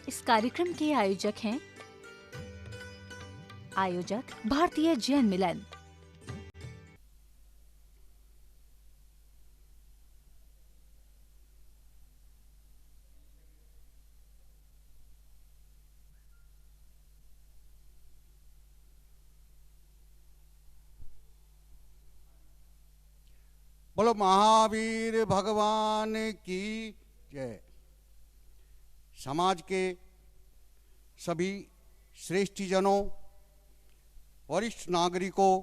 इस कार्यक्रम के आयोजक भारतीय जैन मिलन। बोलो महावीर भगवान की जय। समाज के सभी श्रेष्ठीजनों, वरिष्ठ नागरिकों,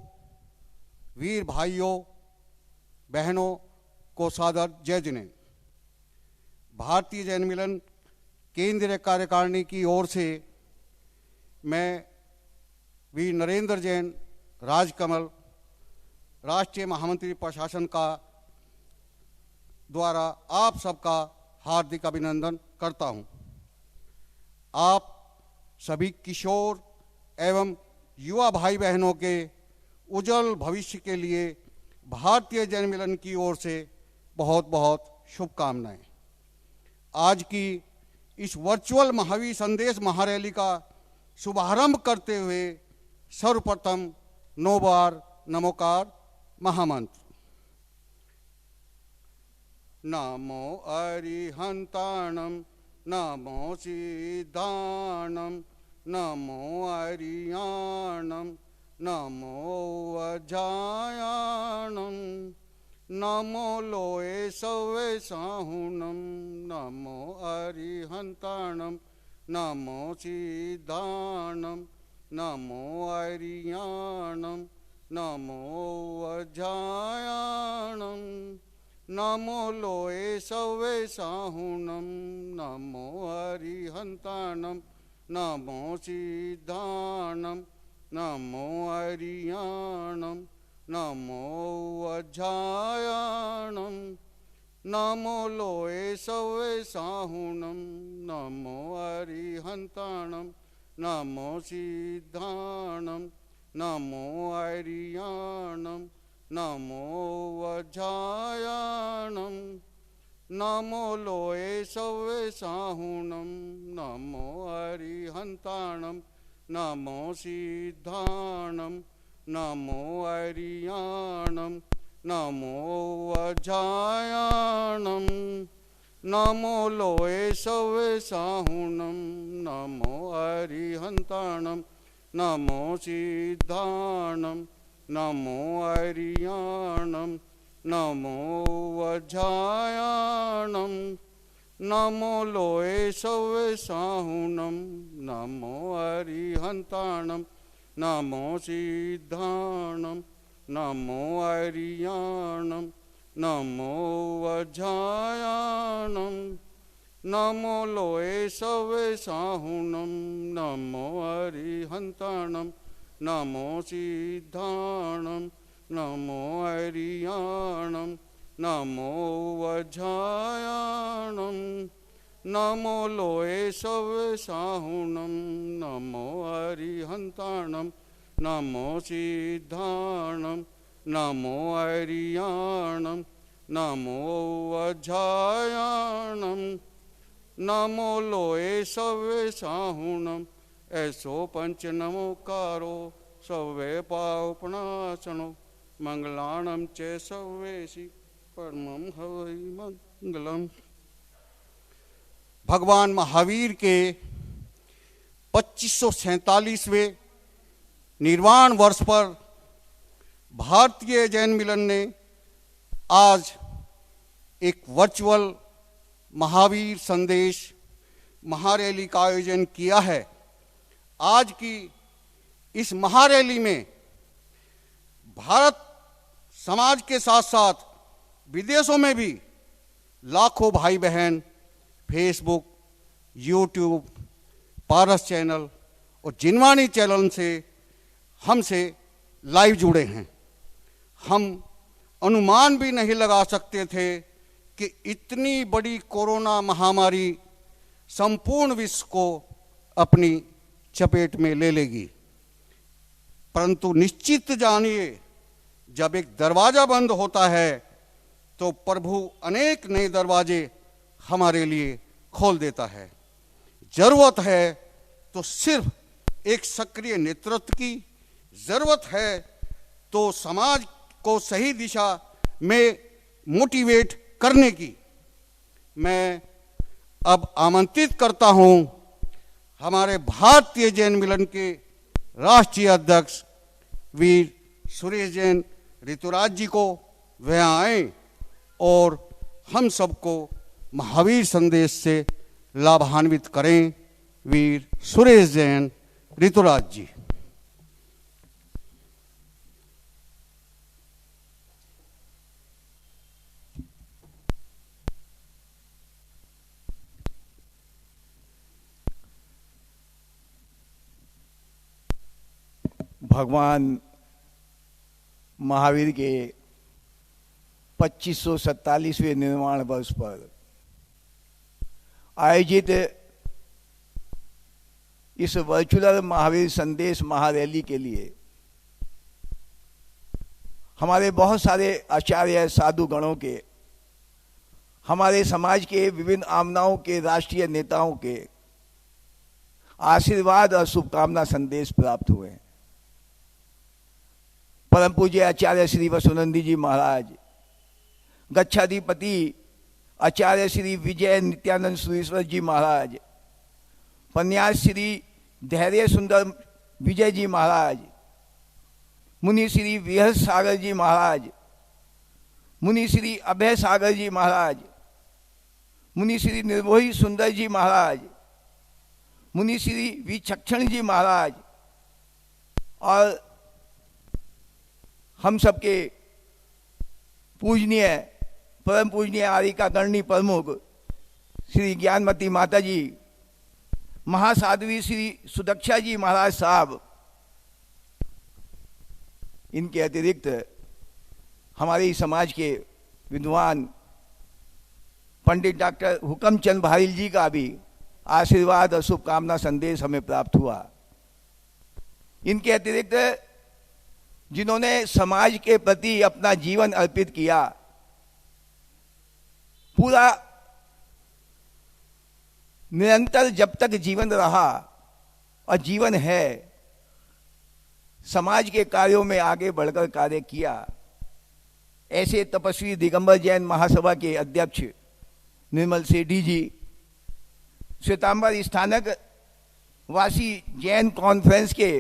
वीर भाइयों बहनों को सादर जय जिने। भारतीय जैन मिलन केंद्रीय कार्यकारिणी की ओर से मैं वीर नरेंद्र जैन राजकमल, राष्ट्रीय महामंत्री प्रशासन का द्वारा आप सबका हार्दिक अभिनंदन करता हूं। आप सभी किशोर एवं युवा भाई बहनों के उज्जवल भविष्य के लिए भारतीय जैन मिलन की ओर से बहुत बहुत शुभकामनाएं। आज की इस वर्चुअल महावीर संदेश महारैली का शुभारंभ करते हुए सर्वप्रथम 9 बार नमोकार महामंत्र। नमो अरिहंताणं, नमो सिद्धाणं, नमो अरियाणं, नमो वज्रायाणं, नमो लोए सवे साहुणं, नमो अरिहंताणं, नमो सिद्धाणं, नमो अरियाणं, नमो वज्रायाणं, नमो लोए सवे साहुणं, नमो अरिहंताणं, नमो सिद्धाणं, नमो अरियाणं, नमो वज्रायाणं, नमो लोए सवे साहुणं, नमो अरिहंताणं, नमो सिद्धाणं, नमो अरियाणं, नमो वज्रायाणं, नमो लोए सवे साहुणं, नमो अरिहंताणं, नमो सिद्धाणं, नमो अरियाणं, नमो वज्रायाणं, नमो लोए सवे साहुणं, नमो अरिहंताणं, नमो सिद्धाणं, नमो अरियाणं, नमो वज्रायाणं, नमो लोए सवे साहुणं, नमो अरिहंताणं, नमो सिद्धाणं, नमो अरियाणं, नमो वज्रायाणं, नमो लोए सवे साहुणं, नमो अरिहंताणं, नमो सिद्धाणं, नमो अरियाणं, नमो वज्रायाणं, नमो लोए सवे साहुणं, नमो अरिहंताणं, नमो सिद्धाणं, नमो अरियाणं, नमो वज्रायाणं, नमो लोए सवे साहुणं। ऐसो पंच नमोकारो सवे पावपनाशनो, मंगलाणं च सवेशि परमं हवै मंगलम्। भगवान महावीर के 2547वें निर्वाण वर्ष पर भारतीय जैन मिलन ने आज एक वर्चुअल महावीर संदेश महारैली का आयोजन किया है। आज की इस महारैली में भारत समाज के साथ साथ विदेशों में भी लाखों भाई बहन फेसबुक, यूट्यूब, पारस चैनल और जिनवाणी चैनल से हमसे लाइव जुड़े हैं। हम अनुमान भी नहीं लगा सकते थे कि इतनी बड़ी कोरोना महामारी संपूर्ण विश्व को अपनी चपेट में ले लेगी। परंतु निश्चित जानिए, जब एक दरवाजा बंद होता है तो प्रभु अनेक नए दरवाजे हमारे लिए खोल देता है। जरूरत है तो सिर्फ एक सक्रिय नेतृत्व की, जरूरत है तो समाज को सही दिशा में मोटिवेट करने की। मैं अब आमंत्रित करता हूं हमारे भारतीय जैन मिलन के राष्ट्रीय अध्यक्ष वीर सुरेश जैन ऋतुराज जी को, वह आए और हम सबको महावीर संदेश से लाभान्वित करें। वीर सुरेश जैन ऋतुराज जी। भगवान महावीर के 2547वें निर्वाण वर्ष पर आयोजित इस वर्चुअल महावीर संदेश महारैली के लिए हमारे बहुत सारे आचार्य साधु गणों के, हमारे समाज के विभिन्न आमनाओं के, राष्ट्रीय नेताओं के आशीर्वाद और शुभकामना संदेश प्राप्त हुए। परम पूज्य आचार्य श्री वसुनंदी जी महाराज, गच्छाधिपति आचार्य श्री विजय नित्यानंद सुरेश्वर जी महाराज, पन्यास श्री धैर्य सुंदर विजय जी महाराज, मुनि श्री विहर सागर जी महाराज, मुनि श्री अभय सागर जी महाराज, मुनि श्री निर्भोही सुंदर जी महाराज, मुनि श्री विचक्षण जी महाराज और हम सबके पूजनीय परम पूजनीय आरिका गणनी प्रमुख श्री ज्ञानमती माता जी, महासाध्वी श्री सुदक्षा जी महाराज साहब, इनके अतिरिक्त हमारे समाज के विद्वान पंडित डॉक्टर हुकमचंद भारिल जी का भी आशीर्वाद और शुभकामना संदेश हमें प्राप्त हुआ। इनके अतिरिक्त जिन्होंने समाज के प्रति अपना जीवन अर्पित किया, पूरा निरंतर जब तक जीवन रहा और जीवन है, समाज के कार्यों में आगे बढ़कर कार्य किया, ऐसे तपस्वी दिगंबर जैन महासभा के अध्यक्ष निर्मल सेठी जी, श्वेतांबर स्थानक वासी जैन कॉन्फ्रेंस के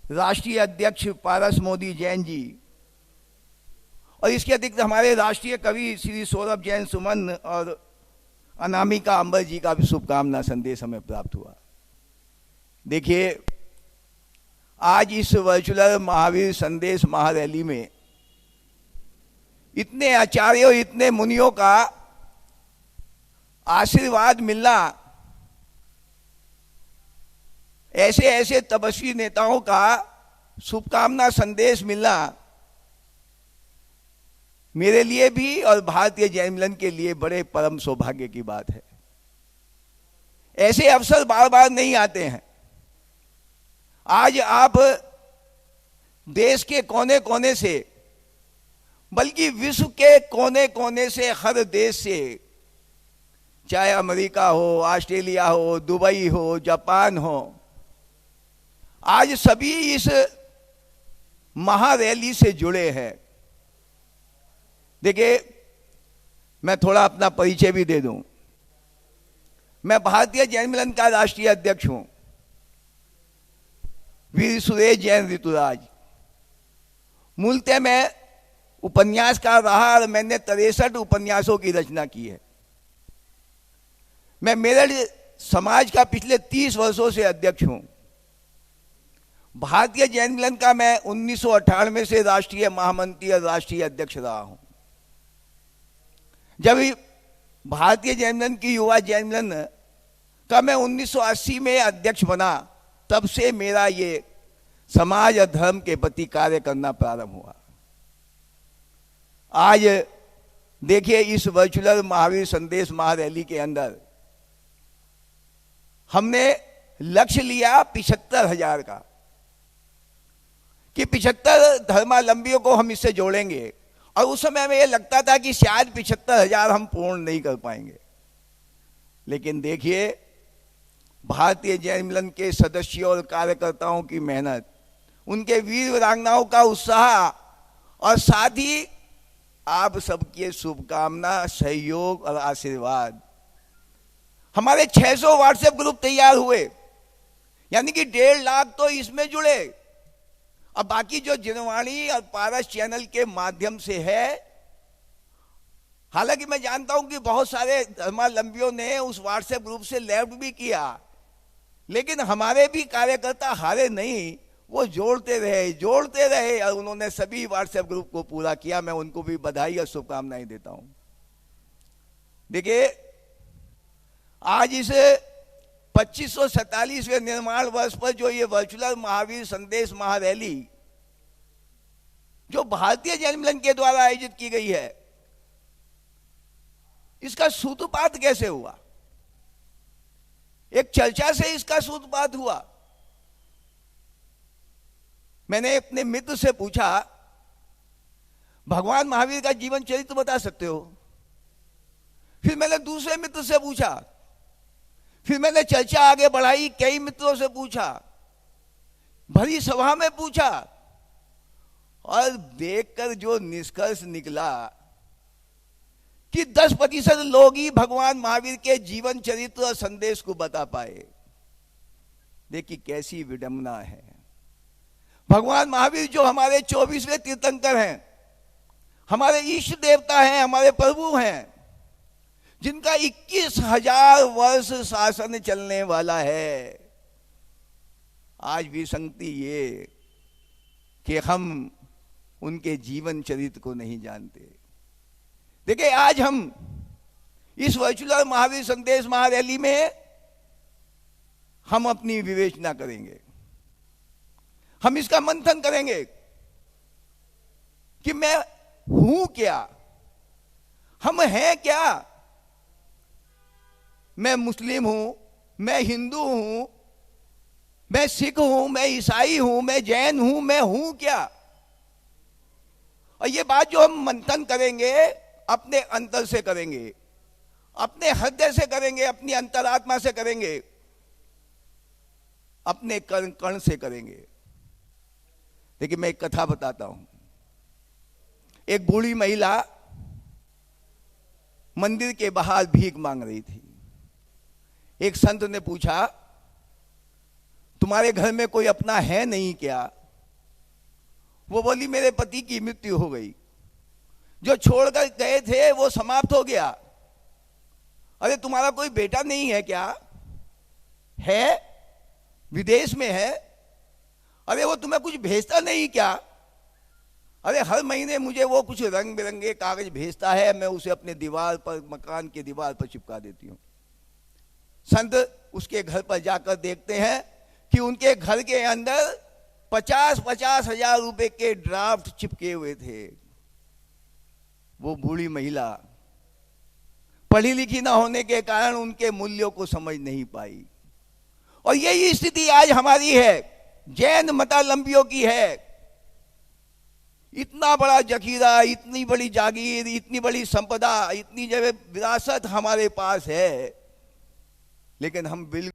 राष्ट्रीय अध्यक्ष पारस मोदी जैन जी और इसके अतिरिक्त हमारे राष्ट्रीय कवि श्री सौरभ जैन सुमन और अनामिका अंबर जी का भी शुभकामना संदेश हमें प्राप्त हुआ। देखिए, आज इस वर्चुअल महावीर संदेश महारैली में इतने आचार्यों, इतने मुनियों का आशीर्वाद मिलना, ऐसे ऐसे तपस्वी नेताओं का शुभकामना संदेश मिलना मेरे लिए भी और भारतीय जैन मिलन के लिए बड़े परम सौभाग्य की बात है। ऐसे अवसर बार बार नहीं आते हैं। आज आप देश के कोने कोने से, बल्कि विश्व के कोने कोने से, हर देश से, चाहे अमेरिका हो, ऑस्ट्रेलिया हो, दुबई हो, जापान हो, आज सभी इस महारैली से जुड़े हैं। देखिए, मैं थोड़ा अपना परिचय भी दे दूं। मैं भारतीय जैन मिलन का राष्ट्रीय अध्यक्ष हूं, वीर सुरेश जैन ऋतुराज। मूलतः मैं उपन्यासकार रहा और मैंने 63 उपन्यासों की रचना की है। मैं मेरठ समाज का पिछले 30 वर्षों से अध्यक्ष हूं। भारतीय जैन मिलन का मैं 1998 से राष्ट्रीय महामंत्री और राष्ट्रीय अध्यक्ष रहा हूं। जब भारतीय जैन मिलन की युवा जैन मिलन का मैं 1980 में अध्यक्ष बना, तब से मेरा ये समाज और धर्म के प्रति कार्य करना प्रारंभ हुआ। आज देखिए, इस वर्चुअल महावीर संदेश महारैली के अंदर हमने लक्ष्य लिया 75,000 का। कि 75 धर्मावलंबियों को हम इससे जोड़ेंगे, और उस समय हमें यह लगता था कि शायद 75,000 हम पूर्ण नहीं कर पाएंगे। लेकिन देखिए, भारतीय जैन मिलन के सदस्यों और कार्यकर्ताओं की मेहनत, उनके वीर वीरांगनाओं का उत्साह, और साथ ही आप सबके शुभकामना, सहयोग और आशीर्वाद, हमारे 600 व्हाट्सएप ग्रुप तैयार हुए, यानी कि 1.5 लाख तो इसमें जुड़े। अब बाकी जो जिनवाणी और पारस चैनल के माध्यम से है, हालांकि मैं जानता हूं कि बहुत सारे धर्मावलंबियों ने उस व्हाट्सएप ग्रुप से लेफ्ट भी किया, लेकिन हमारे भी कार्यकर्ता हारे नहीं, वो जोड़ते रहे और उन्होंने सभी व्हाट्सएप ग्रुप को पूरा किया। मैं उनको भी बधाई और शुभकामनाएं देता हूं। देखिए, आज इस 2547वें निर्माण वर्ष पर जो ये वर्चुअल महावीर संदेश महारैली जो भारतीय जैन मिलन के द्वारा आयोजित की गई है, इसका सूत्रपात कैसे हुआ? एक चर्चा से इसका सूत्रपात हुआ। मैंने अपने मित्र से पूछा, भगवान महावीर का जीवन चरित्र बता सकते हो? फिर मैंने दूसरे मित्र से पूछा, फिर मैंने चर्चा आगे बढ़ाई, कई मित्रों से पूछा, भरी सभा में पूछा, और देखकर जो निष्कर्ष निकला कि 10% लोग ही भगवान महावीर के जीवन चरित्र और संदेश को बता पाए। देखिए कैसी विडंबना है। भगवान महावीर जो हमारे 24वें तीर्थंकर हैं, हमारे इष्ट देवता हैं, हमारे प्रभु हैं, जिनका 21,000 वर्ष शासन चलने वाला है, आज भी संगति ये कि हम उनके जीवन चरित्र को नहीं जानते। देखिए, आज हम इस वर्चुअल महावीर संदेश महारैली में हम अपनी विवेचना करेंगे, हम इसका मंथन करेंगे कि मैं हूं क्या, हम हैं क्या। मैं मुस्लिम हूं, मैं हिंदू हूं, मैं सिख हूं, मैं ईसाई हूं, मैं जैन हूं, मैं हूं क्या। और ये बात जो हम मंथन करेंगे अपने अंतर से करेंगे, अपने हृदय से करेंगे, अपनी अंतरात्मा से करेंगे, अपने कर्ण कर्ण से करेंगे। देखिए, मैं एक कथा बताता हूं। एक बूढ़ी महिला मंदिर के बाहर भीख मांग रही थी। एक संत ने पूछा, तुम्हारे घर में कोई अपना है नहीं क्या? वो बोली, मेरे पति की मृत्यु हो गई, जो छोड़कर गए थे वो समाप्त हो गया। अरे तुम्हारा कोई बेटा नहीं है क्या? है, विदेश में है। अरे वो तुम्हें कुछ भेजता नहीं क्या? अरे हर महीने मुझे वो कुछ रंग बिरंगे कागज भेजता है, मैं उसे अपने दीवार पर, मकान की दीवार पर चिपका देती हूं। संत उसके घर पर जाकर देखते हैं कि उनके घर के अंदर 50-50 हजार रुपए के ड्राफ्ट चिपके हुए थे। वो बूढ़ी महिला पढ़ी लिखी ना होने के कारण उनके मूल्यों को समझ नहीं पाई। और यही स्थिति आज हमारी है, जैन मतावलंबियों की है। इतना बड़ा जखीरा, इतनी बड़ी जागीर, इतनी बड़ी संपदा, इतनी जगह विरासत हमारे पास है, लेकिन हम बिल्कुल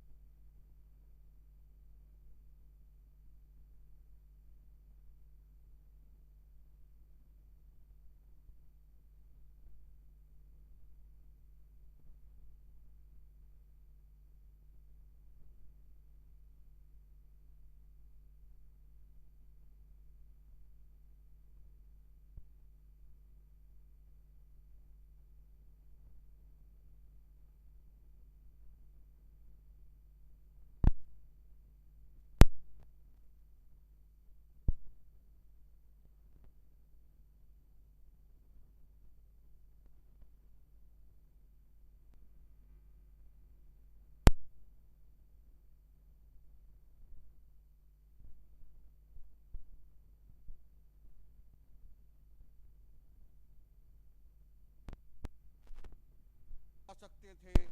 सकते थे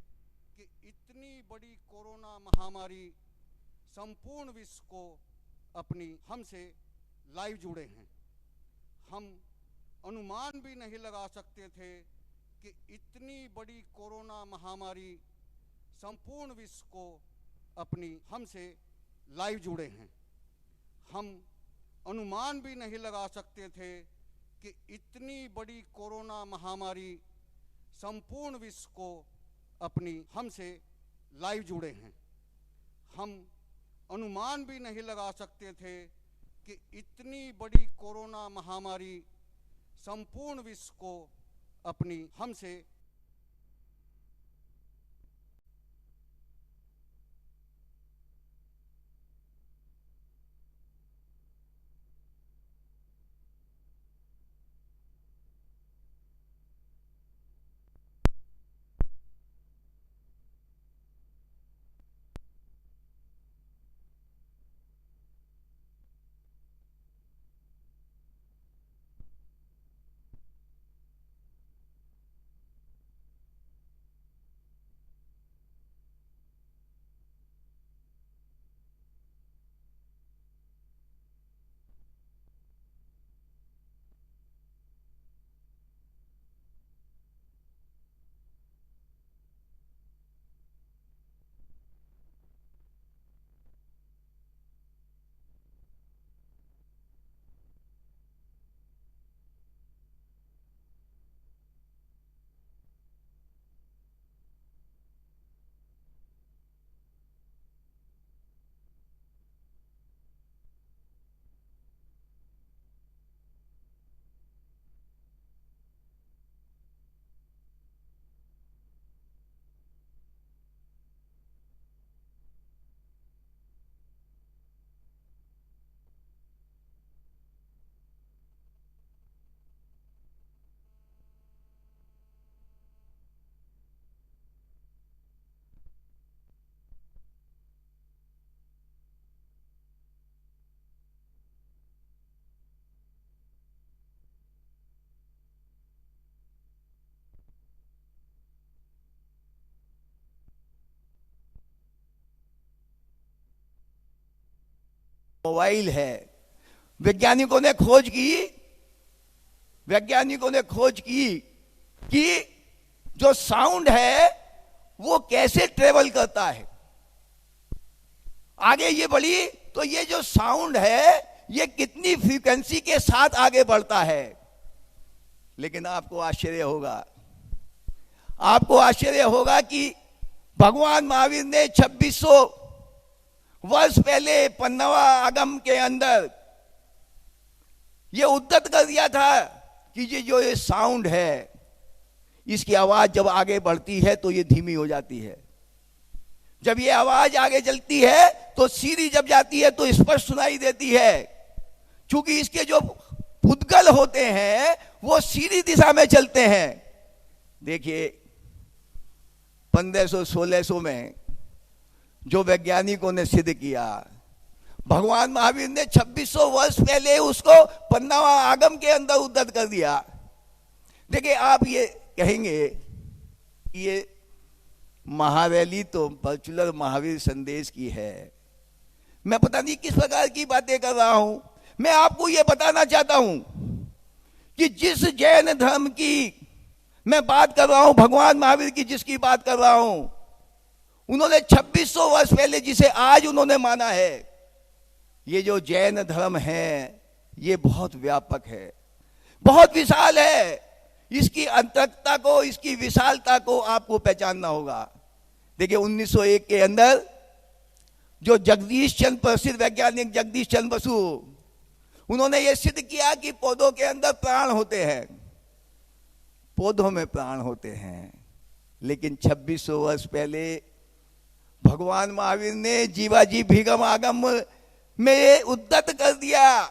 कि इतनी बड़ी कोरोना महामारी संपूर्ण विश्व को अपनी हमसे लाइव जुड़े हैं। हम अनुमान भी नहीं लगा सकते थे कि इतनी बड़ी कोरोना महामारी संपूर्ण विश्व को अपनी हमसे लाइव जुड़े हैं। हम अनुमान भी नहीं लगा सकते थे कि इतनी बड़ी कोरोना महामारी संपूर्ण विश्व को अपनी हमसे लाइव जुड़े हैं। हम अनुमान भी नहीं लगा सकते थे कि इतनी बड़ी कोरोना महामारी संपूर्ण विश्व को अपनी हमसे मोबाइल है। वैज्ञानिकों ने खोज की कि जो साउंड है वो कैसे ट्रेवल करता है। आगे ये बढ़ी तो ये जो साउंड है ये कितनी फ्रीक्वेंसी के साथ आगे बढ़ता है। लेकिन आपको आश्चर्य होगा कि भगवान महावीर ने 2600 वर्ष पहले 15वां आगम के अंदर ये उद्धत कर दिया था कि ये साउंड है, इसकी आवाज जब आगे बढ़ती है तो ये धीमी हो जाती है। जब ये आवाज आगे चलती है तो सीधी जब जाती है तो स्पष्ट सुनाई देती है। क्योंकि इसके जो पुद्गल होते हैं वो सीधी दिशा में चलते हैं। देखिए 1500-1600 में जो वैज्ञानिकों ने सिद्ध किया, भगवान महावीर ने 2600 वर्ष पहले उसको 15वां आगम के अंदर उद्धत कर दिया। देखिए आप ये कहेंगे ये महारैली तो वर्चुअल महावीर संदेश की है, मैं पता नहीं किस प्रकार की बातें कर रहा हूं। मैं आपको ये बताना चाहता हूं कि जिस जैन धर्म की मैं बात कर रहा हूं, भगवान महावीर की जिसकी बात कर रहा हूं, उन्होंने 2600 वर्ष पहले जिसे आज उन्होंने माना है, ये जो जैन धर्म है ये बहुत व्यापक है, बहुत विशाल है। इसकी अंतरता को, इसकी विशालता को आपको पहचानना होगा। देखिए 1901 के अंदर जो जगदीश चंद्र, प्रसिद्ध वैज्ञानिक जगदीश चंद्र बसु, उन्होंने ये सिद्ध किया कि पौधों के अंदर प्राण होते हैं, पौधों में प्राण होते हैं। लेकिन 2600 वर्ष पहले भगवान महावीर ने जीवाजी भीगम आगम में उद्धत कर दिया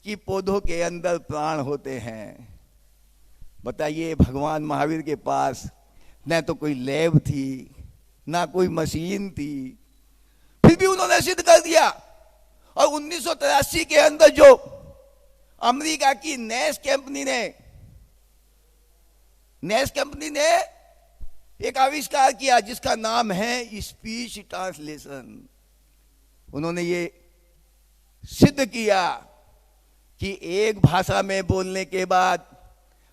कि पौधों के अंदर प्राण होते हैं। बताइए भगवान महावीर के पास न तो कोई लैब थी, ना कोई मशीन थी, फिर भी उन्होंने सिद्ध कर दिया। और 1983 के अंदर जो अमेरिका की नेस कंपनी ने एक आविष्कार किया जिसका नाम है स्पीच ट्रांसलेशन। उन्होंने ये सिद्ध किया कि एक भाषा में बोलने के बाद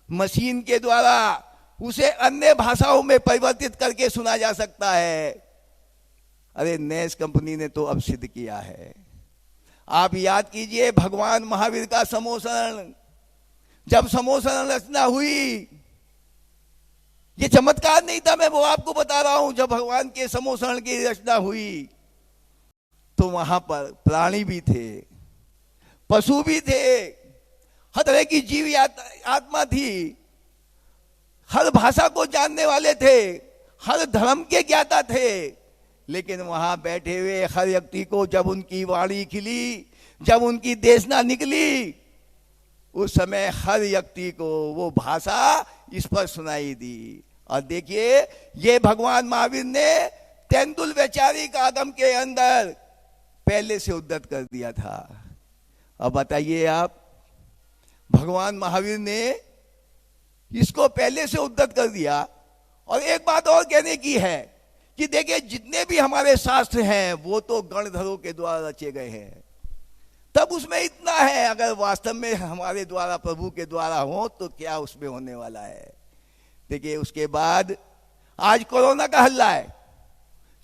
मशीन के द्वारा उसे अन्य भाषाओं में परिवर्तित करके सुना जा सकता है। अरे नेस कंपनी ने तो अब सिद्ध किया है। आप याद कीजिए भगवान महावीर का समोसरण, जब समोसरण रचना हुई, ये चमत्कार नहीं था, मैं वो आपको बता रहा हूं। जब भगवान के समोसरण की रचना हुई तो वहां पर प्राणी भी थे, पशु भी थे, हर तरह की जीव आत्मा थी, हर भाषा को जानने वाले थे, हर धर्म के ज्ञाता थे। लेकिन वहां बैठे हुए हर व्यक्ति को जब उनकी वाणी खिली, जब उनकी देशना निकली, उस समय हर व्यक्ति को वो भाषा इस पर सुनाई दी। और देखिए ये भगवान महावीर ने तेंदुल वैचारिक आगम के अंदर पहले से उद्धत कर दिया था। अब बताइए आप, भगवान महावीर ने इसको पहले से उद्धत कर दिया। और एक बात और कहने की है कि देखिए जितने भी हमारे शास्त्र हैं वो तो गणधरों के द्वारा रचे गए हैं, तब उसमें इतना है, अगर वास्तव में हमारे द्वारा प्रभु के द्वारा हो तो क्या उसमें होने वाला है। देखिए उसके बाद आज कोरोना का हल्ला है,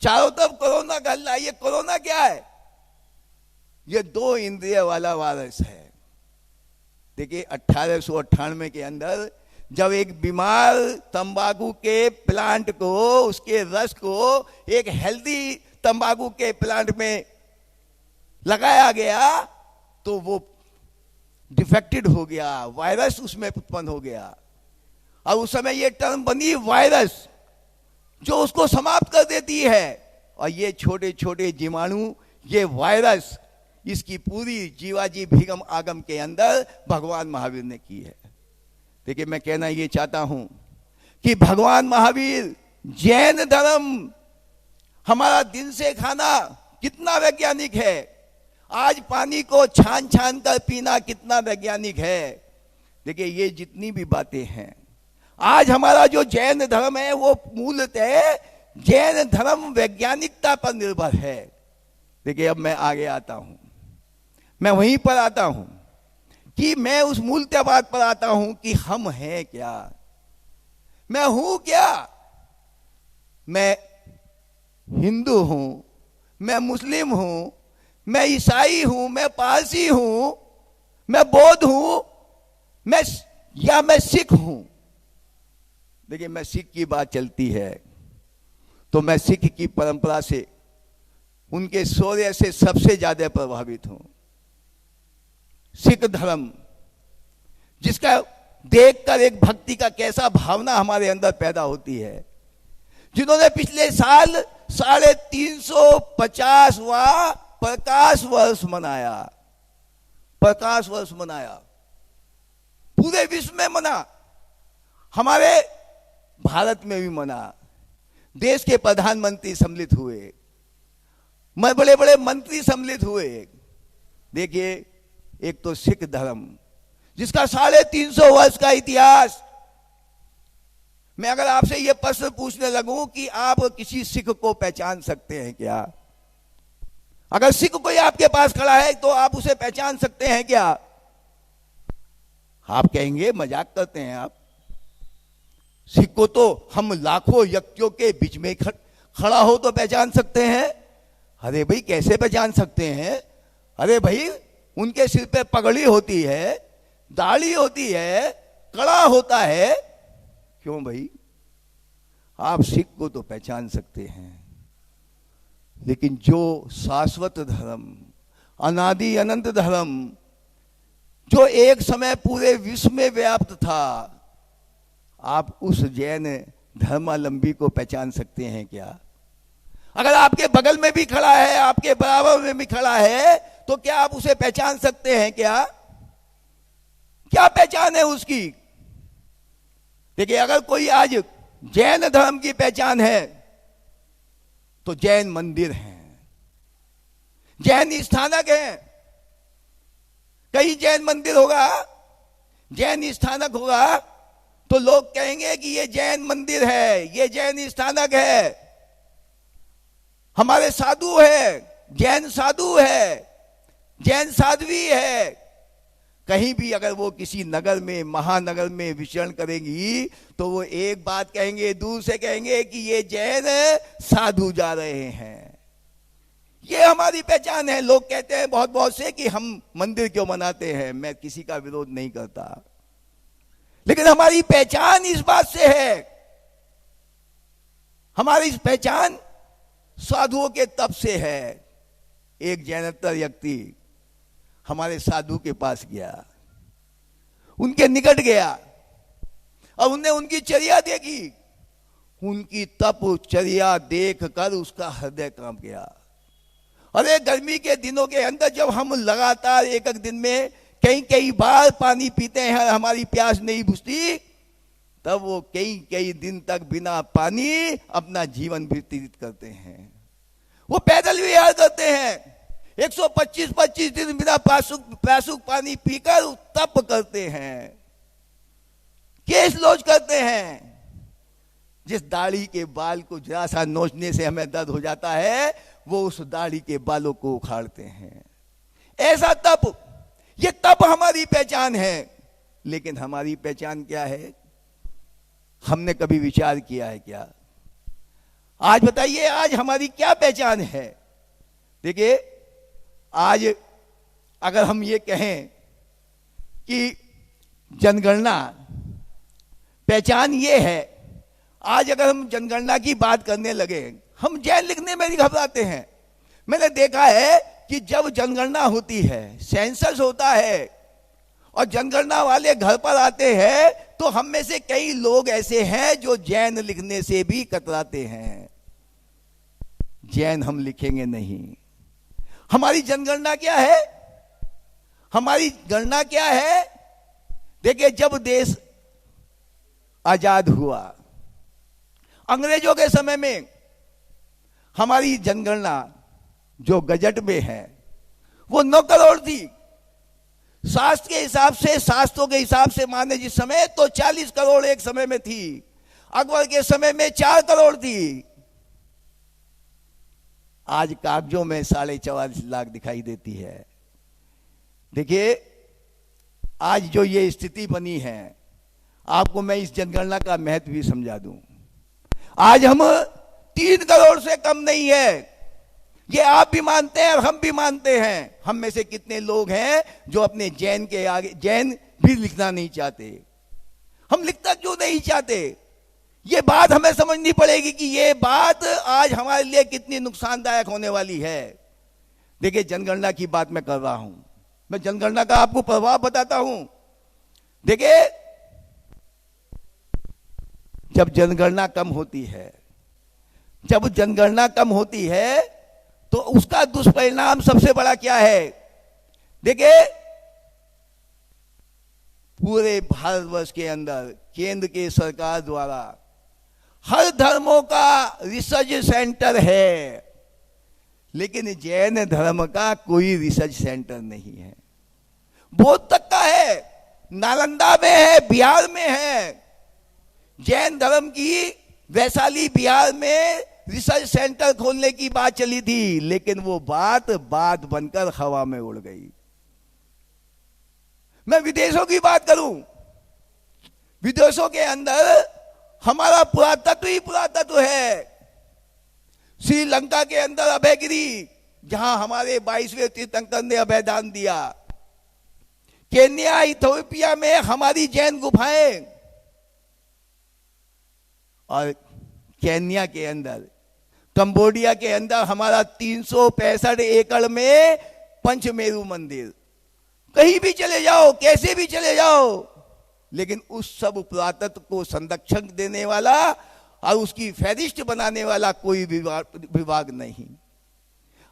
चारों तरफ कोरोना का हल्ला है। ये कोरोना क्या है? ये 2 इंद्रिय वाला वायरस है। देखिए 1898 के अंदर जब एक बीमार तंबाकू के प्लांट को, उसके रस को एक हेल्दी तंबाकू के प्लांट में लगाया गया तो वो डिफेक्टेड हो गया, वायरस उसमें उत्पन्न हो गया। और उस समय ये टर्म बनी वायरस, जो उसको समाप्त कर देती है। और ये छोटे छोटे जीवाणु, ये वायरस, इसकी पूरी जीवाजी भीगम आगम के अंदर भगवान महावीर ने की है। देखिए मैं कहना ये चाहता हूं कि भगवान महावीर, जैन धर्म, हमारा दिन से खाना कितना वैज्ञानिक है, आज पानी को छान छान कर पीना कितना वैज्ञानिक है। देखिए ये जितनी भी बातें हैं, आज हमारा जो जैन धर्म है वो मूलतः जैन धर्म वैज्ञानिकता पर निर्भर है। देखिए अब मैं आगे आता हूं, मैं वहीं पर आता हूं कि मैं उस मूलतः पर आता हूं कि हम हैं क्या, मैं हूं क्या। मैं हिंदू हूं, मैं मुस्लिम हूं, मैं ईसाई हूं, मैं पारसी हूं, मैं बौद्ध हूं, मैं सिख हूं। देखिए मैं सिख की बात चलती है तो मैं सिख की परंपरा से, उनके शौर्य से सबसे ज्यादा प्रभावित हूं। सिख धर्म, जिसका देखकर एक भक्ति का कैसा भावना हमारे अंदर पैदा होती है, जिन्होंने पिछले साल 350वां प्रकाश वर्ष मनाया, प्रकाश वर्ष मनाया, पूरे विश्व में मना, हमारे भारत में भी मना, देश के प्रधानमंत्री सम्मिलित हुए, बड़े बड़े मंत्री सम्मिलित हुए। देखिए एक तो सिख धर्म, जिसका 350 वर्ष का इतिहास। मैं अगर आपसे यह प्रश्न पूछने लगूं कि आप किसी सिख को पहचान सकते हैं क्या? अगर सिख कोई आपके पास खड़ा है तो आप उसे पहचान सकते हैं क्या? आप कहेंगे मजाक करते हैं आप, सिख को तो हम लाखों व्यक्तियों के बीच में खड़ा हो तो पहचान सकते हैं। अरे भाई कैसे पहचान सकते हैं? अरे भाई उनके सिर पे पगड़ी होती है, दाढ़ी होती है, कड़ा होता है। क्यों भाई? आप सिख को तो पहचान सकते हैं, लेकिन जो शाश्वत धर्म, अनादि अनंत धर्म, जो एक समय पूरे विश्व में व्याप्त था, आप उस जैन धर्मावलंबी को पहचान सकते हैं क्या? अगर आपके बगल में भी खड़ा है, आपके बराबर में भी खड़ा है, तो क्या आप उसे पहचान सकते हैं क्या? क्या पहचान है उसकी? देखिए अगर कोई आज जैन धर्म की पहचान है तो जैन मंदिर हैं, जैन स्थानक हैं। कहीं जैन मंदिर होगा, जैन स्थानक होगा, तो लोग कहेंगे कि ये जैन मंदिर है, ये जैन स्थानक है। हमारे साधु है, जैन साधु है, जैन साध्वी है। कहीं भी अगर वो किसी नगर में, महानगर में विचरण करेंगी तो वो एक बात कहेंगे, दूर से कहेंगे कि ये जैन साधु जा रहे हैं। ये हमारी पहचान है। लोग कहते हैं बहुत बहुत से कि हम मंदिर क्यों बनाते हैं। मैं किसी का विरोध नहीं करता, लेकिन हमारी पहचान इस बात से है, हमारी पहचान साधुओं के तप से है। एक जैनतर व्यक्ति हमारे साधु के पास गया, उनके निकट गया और उनने उनकी चर्या देखी। उनकी तपचर्या देखकर उसका हृदय कांप गया। अरे गर्मी के दिनों के अंदर जब हम लगातार एक एक दिन में कई कई बार पानी पीते हैं, हमारी प्यास नहीं बुझती, तब वो कई कई दिन तक बिना पानी अपना जीवन व्यतीत करते हैं। वो पैदल विहार करते हैं, 125 दिन बिना प्यासुक पानी पीकर तप करते हैं, केस लॉज करते हैं। जिस दाढ़ी के बाल को जरा सा नोचने से हमें दर्द हो जाता है, वो उस दाढ़ी के बालों को उखाड़ते हैं। ऐसा तप, ये तप हमारी पहचान है। लेकिन हमारी पहचान क्या है? हमने कभी विचार किया है क्या? आज बताइए, आज हमारी क्या पहचान है? देखिए, आज अगर हम ये कहें कि जनगणना पहचान ये है, आज अगर हम जनगणना की बात करने लगे, हम जैन लिखने में भी घबराते हैं। मैंने देखा है कि जब जनगणना होती है, सेंसस होता है और जनगणना वाले घर पर आते हैं, तो हम में से कई लोग ऐसे हैं जो जैन लिखने से भी कतराते हैं। जैन हम लिखेंगे नहीं। हमारी जनगणना क्या है? हमारी गणना क्या है? देखिए, जब देश आजाद हुआ, अंग्रेजों के समय में हमारी जनगणना जो गजट में है वो 9 करोड़ थी। शास्त्र के हिसाब से, शास्त्रों के हिसाब से माने जिस समय, तो 40 करोड़ एक समय में थी। अकबर के समय में 4 करोड़ थी। आज कागजों में 44.5 लाख दिखाई देती है। देखिए, आज जो ये स्थिति बनी है, आपको मैं इस जनगणना का महत्व भी समझा दूं। आज हम 3 करोड़ से कम नहीं है, ये आप भी मानते हैं और हम भी मानते हैं। हम में से कितने लोग हैं जो अपने जैन के आगे, जैन भी लिखना नहीं चाहते। हम लिखना क्यों नहीं चाहते? ये बात हमें समझनी पड़ेगी कि ये बात आज हमारे लिए कितनी नुकसानदायक होने वाली है। देखिए, जनगणना की बात मैं कर रहा हूं, मैं जनगणना का आपको प्रभाव बताता हूं। देखिए, जब जनगणना कम होती है, जब जनगणना कम होती है, तो उसका दुष्परिणाम सबसे बड़ा क्या है? देखिए, पूरे भारतवर्ष के अंदर केंद्र के सरकार द्वारा हर धर्मों का रिसर्च सेंटर है, लेकिन जैन धर्म का कोई रिसर्च सेंटर नहीं है। बौद्ध तक का है, नालंदा में है, बिहार में है। जैन धर्म की वैशाली बिहार में रिसर्च सेंटर खोलने की बात चली थी, लेकिन वो बात बनकर हवा में उड़ गई। मैं विदेशों की बात करूं, विदेशों के अंदर हमारा पुरातत्व ही पुरातत्व है। श्रीलंका के अंदर अभयगिरी, जहां हमारे 22वें तीर्थंकर ने अभयदान दिया। केन्या, इथियोपिया में हमारी जैन गुफाएं, और केन्या के अंदर, कंबोडिया के अंदर हमारा 365 एकड़ में पंचमेरु मंदिर। कहीं भी चले जाओ, कैसे भी चले जाओ, लेकिन उस सब पुरातत्व को संरक्षण देने वाला और उसकी फहरिस्त बनाने वाला कोई विभाग नहीं।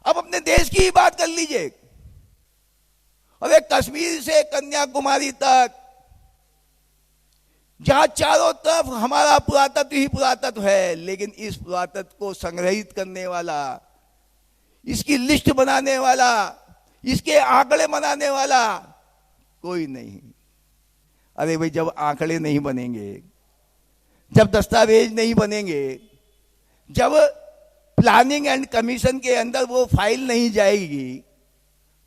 अब अपने देश की ही बात कर लीजिए। अरे, कश्मीर से कन्याकुमारी तक, जहां चारों तरफ हमारा पुरातत्व ही पुरातत्व है, लेकिन इस पुरातत्व को संग्रहित करने वाला, इसकी लिस्ट बनाने वाला, इसके आंकड़े बनाने वाला कोई नहीं। अरे भाई, जब आंकड़े नहीं बनेंगे, जब दस्तावेज नहीं बनेंगे, जब प्लानिंग एंड कमीशन के अंदर वो फाइल नहीं जाएगी,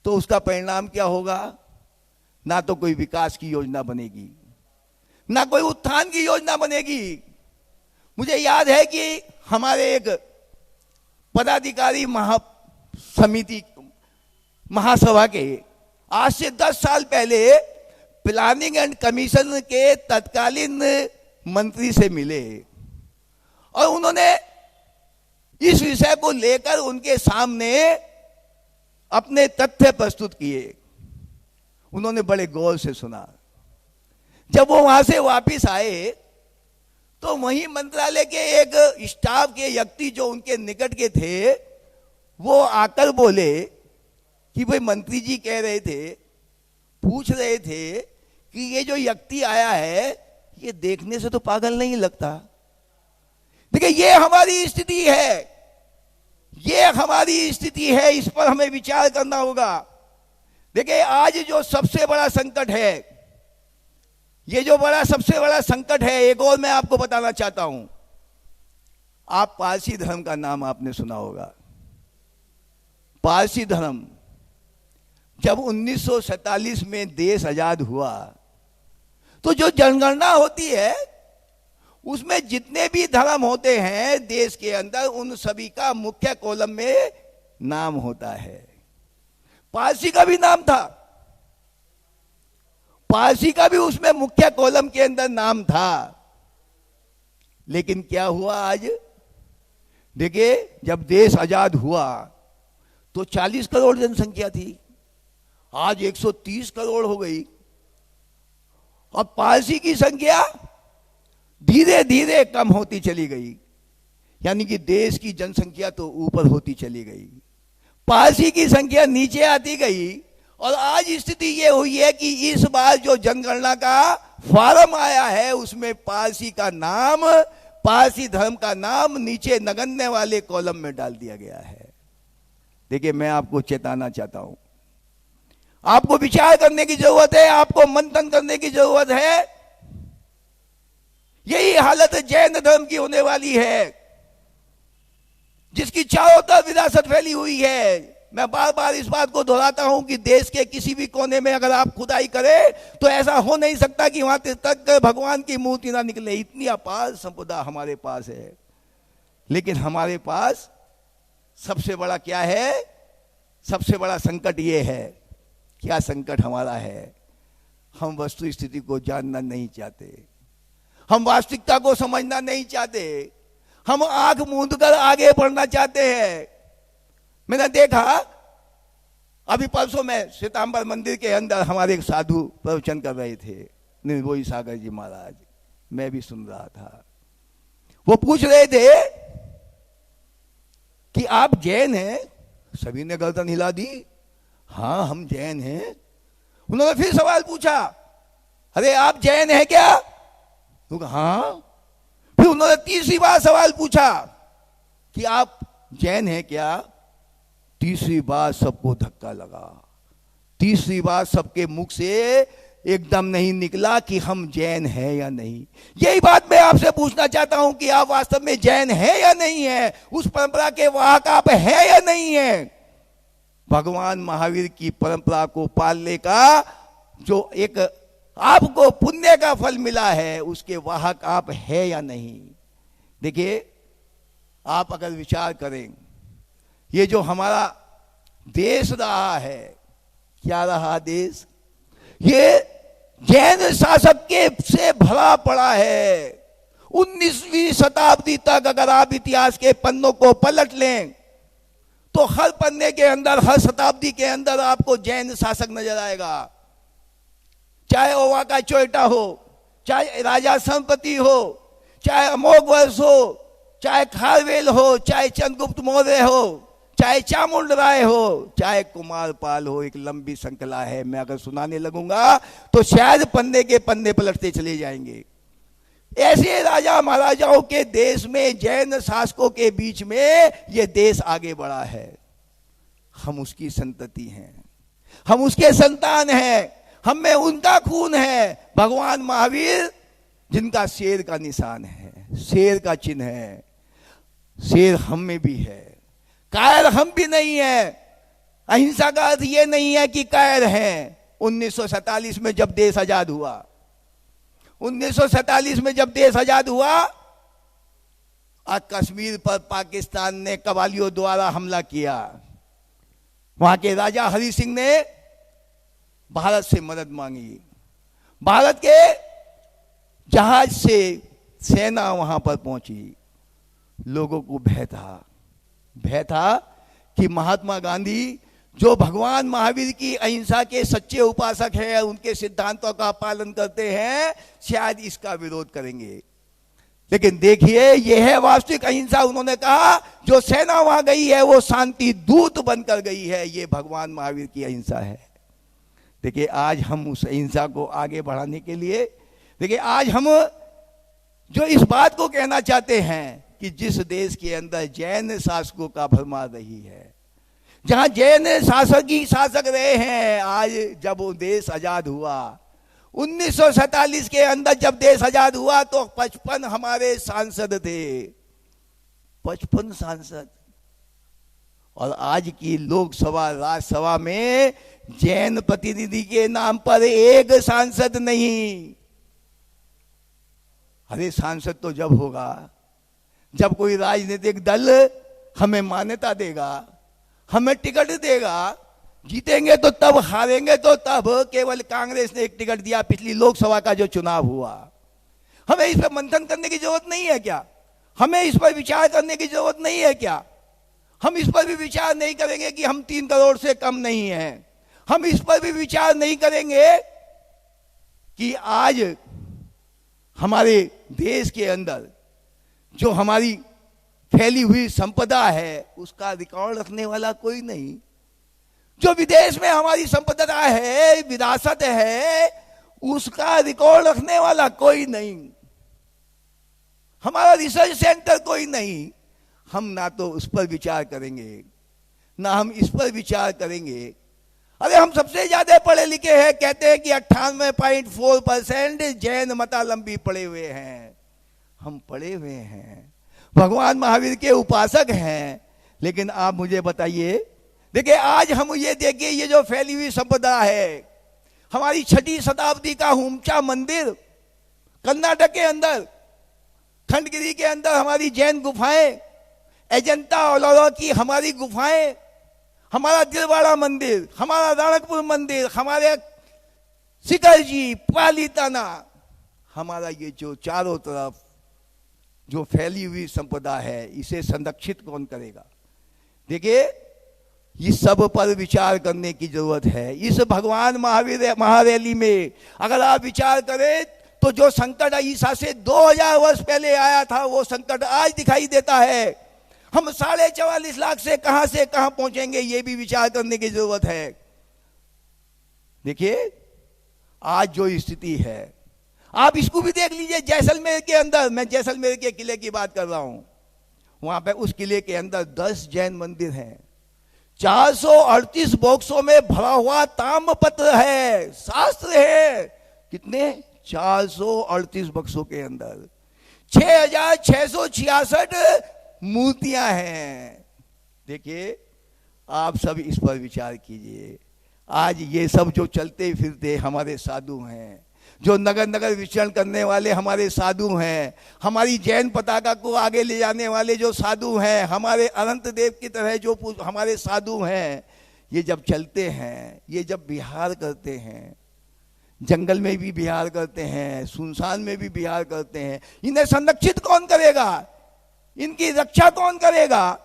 तो उसका परिणाम क्या होगा? ना तो कोई विकास की योजना बनेगी, ना कोई उत्थान की योजना बनेगी। मुझे याद है कि हमारे एक पदाधिकारी महासभा के आज से 10 साल पहले प्लानिंग एंड कमीशन के तत्कालीन मंत्री से मिले और उन्होंने इस विषय को लेकर उनके सामने अपने तथ्य प्रस्तुत किए। उन्होंने बड़े गौर से सुना। जब वो वहां से वापस आए तो वही मंत्रालय के एक स्टाफ के व्यक्ति जो उनके निकट के थे, वो आकर बोले कि भाई मंत्री जी कह रहे थे, पूछ रहे थे कि ये जो व्यक्ति आया है ये देखने से तो पागल नहीं लगता। देखिए ये हमारी स्थिति है, ये हमारी स्थिति है, इस पर हमें विचार करना होगा। देखिए आज जो सबसे बड़ा संकट है, ये जो सबसे बड़ा संकट है, एक और मैं आपको बताना चाहता हूं। आप पारसी धर्म का नाम आपने सुना होगा। पारसी धर्म जब 1947 में देश आजाद हुआ तो जो जनगणना होती है उसमें जितने भी धर्म होते हैं देश के अंदर, उन सभी का मुख्य कॉलम में नाम होता है। पारसी का भी नाम था, पारसी का भी उसमें मुख्य कॉलम के अंदर नाम था। लेकिन क्या हुआ आज? देखिए जब देश आजाद हुआ तो 40 करोड़ जनसंख्या थी, आज 130 करोड़ हो गई। अब पारसी की संख्या धीरे धीरे कम होती चली गई, यानी कि देश की जनसंख्या तो ऊपर होती चली गई, पारसी की संख्या नीचे आती गई। और आज स्थिति ये हुई है कि इस बार जो जनगणना का फॉर्म आया है उसमें पारसी का नाम, पारसी धर्म का नाम नीचे नगण्य वाले कॉलम में डाल दिया गया है। देखिए मैं आपको चेताना चाहता हूं, आपको विचार करने की जरूरत है, आपको मंथन करने की जरूरत है। यही हालत जैन धर्म की होने वाली है, जिसकी चारों तरफ विरासत फैली हुई है। मैं बार बार इस बात को दोहराता हूं कि देश के किसी भी कोने में अगर आप खुदाई करें तो ऐसा हो नहीं सकता कि वहां तक भगवान की मूर्ति ना निकले। इतनी अपार संपदा हमारे पास है, लेकिन हमारे पास सबसे बड़ा क्या है? सबसे बड़ा संकट ये है। क्या संकट हमारा है? हम वस्तु स्थिति को जानना नहीं चाहते, हम वास्तविकता को समझना नहीं चाहते, हम आंख मूंद कर आगे बढ़ना चाहते हैं। मैंने देखा अभी परसों में श्वेतांबर मंदिर के अंदर हमारे एक साधु प्रवचन कर रहे थे, निर्भोई सागर जी महाराज, मैं भी सुन रहा था। वो पूछ रहे थे कि आप जैन हैं? सभी ने गर्दन हिला दी, हाँ हम जैन हैं। उन्होंने फिर सवाल पूछा, अरे आप जैन हैं क्या? हाँ। फिर उन्होंने तीसरी बार सवाल पूछा कि आप जैन हैं क्या? तीसरी बार सबको धक्का लगा, तीसरी बार सबके मुख से एकदम नहीं निकला कि हम जैन हैं या नहीं। यही बात मैं आपसे पूछना चाहता हूं कि आप वास्तव में जैन हैं या नहीं है? उस परंपरा के वाहक आप हैं या नहीं है? भगवान महावीर की परंपरा को पालने का जो एक आपको पुण्य का फल मिला है, उसके वाहक आप है या नहीं? देखिए आप अगर विचार करें, ये जो हमारा देश रहा है, क्या रहा देश? ये जैन शासक के से भरा पड़ा है। 19वीं शताब्दी तक अगर आप इतिहास के पन्नों को पलट लें तो हर पन्ने के अंदर, हर शताब्दी के अंदर आपको जैन शासक नजर आएगा। चाहे ओवा का चोइटा हो, चाहे राजा संपति हो, चाहे अमोघ वर्ष हो, चाहे खारवेल हो, चाहे चंद्रगुप्त मौर्य हो, चाहे चामुंड राय हो, चाहे कुमार पाल हो, एक लंबी श्रृंखला है। मैं अगर सुनाने लगूंगा तो शायद पन्ने के पन्ने पलटते चले जाएंगे। ऐसे राजा महाराजाओं के देश में, जैन शासकों के बीच में ये देश आगे बढ़ा है। हम उसकी संतति हैं, हम उसके संतान हैं, हम में उनका खून है। भगवान महावीर जिनका शेर का निशान है, शेर का चिन्ह है, शेर हम में भी है, कायर हम भी नहीं है। अहिंसा का अर्थ यह नहीं है कि कायर हैं। 1947 में जब देश आजाद हुआ, 1947 में जब देश आजाद हुआ और कश्मीर पर पाकिस्तान ने कबालियों द्वारा हमला किया, वहां के राजा हरि सिंह ने भारत से मदद मांगी। भारत के जहाज से सेना वहां पर पहुंची। लोगों को भय था कि महात्मा गांधी जो भगवान महावीर की अहिंसा के सच्चे उपासक हैं, उनके सिद्धांतों का पालन करते हैं, शायद इसका विरोध करेंगे। लेकिन देखिए, यह है वास्तविक अहिंसा। उन्होंने कहा जो सेना वहां गई है वो शांति दूत बनकर गई है, ये भगवान महावीर की अहिंसा है। देखिए, आज हम उस अहिंसा को आगे बढ़ाने के लिए, देखिए आज हम जो इस बात को कहना चाहते हैं कि जिस देश के अंदर जैन शासकों का भरमार रही है, जहां जैन शासक ही शासक रहे हैं, आज जब वो देश आजाद हुआ 1947 के अंदर, जब देश आजाद हुआ तो 55 हमारे सांसद थे, 55 सांसद। और आज की लोकसभा राज्यसभा में जैन प्रतिनिधि के नाम पर एक सांसद नहीं। अरे सांसद तो जब होगा जब कोई राजनीतिक दल हमें मान्यता देगा, हमें टिकट देगा। जीतेंगे तो तब, हारेंगे तो तब। केवल कांग्रेस ने एक टिकट दिया पिछली लोकसभा का जो चुनाव हुआ। हमें इस पर मंथन करने की जरूरत नहीं है क्या? हमें इस पर विचार करने की जरूरत नहीं है क्या? हम इस पर भी विचार नहीं करेंगे कि हम 3 करोड़ से कम नहीं हैं। हम इस पर भी विचार नहीं करेंगे कि आज हमारे देश के अंदर जो हमारी फैली हुई संपदा है उसका रिकॉर्ड रखने वाला कोई नहीं। जो विदेश में हमारी संपदा है, विरासत है, उसका रिकॉर्ड रखने वाला कोई नहीं। हमारा रिसर्च सेंटर कोई नहीं। हम ना तो उस पर विचार करेंगे, ना हम इस पर विचार करेंगे। अरे हम सबसे ज्यादा पढ़े लिखे हैं, कहते हैं कि 98.4% जैन मतावलंबी पढ़े हुए हैं। हम पढ़े हुए हैं, भगवान महावीर के उपासक हैं। लेकिन आप मुझे बताइए, देखिए आज हम ये देखिए, ये जो फैली हुई संपदा है, हमारी 6वीं शताब्दी का हुमचा मंदिर कर्नाटक के अंदर, खंडगिरी के अंदर हमारी जैन गुफाएं, अजंता और की हमारी गुफाएं, हमारा दिलवाड़ा मंदिर, हमारा राणकपुर मंदिर, हमारे शिखर जी, पालीताना, हमारा ये जो चारों तरफ जो फैली हुई संपदा है, इसे संरक्षित कौन करेगा? देखिए, इस सब पर विचार करने की जरूरत है। इस भगवान महावीर महारैली में अगर आप विचार करें तो जो संकट ईसा से 2000 वर्ष पहले आया था, वो संकट आज दिखाई देता है। हम 44.5 लाख से कहां पहुंचेंगे, ये भी विचार करने की जरूरत है। देखिए, आज जो स्थिति है, आप इसको भी देख लीजिए। जैसलमेर के अंदर, मैं जैसलमेर के किले की बात कर रहा हूं, वहां पे उस किले के अंदर 10 जैन मंदिर हैं। 438 बॉक्सों में भरा हुआ ताम्रपत्र है, शास्त्र है। कितने? 438 बक्सों के अंदर 6666 मूर्तियां हैं। देखिए, आप सब इस पर विचार कीजिए। आज ये सब जो चलते फिरते हमारे साधु हैं, जो नगर नगर विचरण करने वाले हमारे साधु हैं, हमारी जैन पताका को आगे ले जाने वाले जो साधु हैं, हमारे अनंत देव की तरह जो हमारे साधु हैं, ये जब चलते हैं, ये जब विहार करते हैं, जंगल में भी विहार करते हैं, सुनसान में भी विहार करते हैं, इन्हें संरक्षित कौन करेगा? इनकी रक्षा कौन करेगा?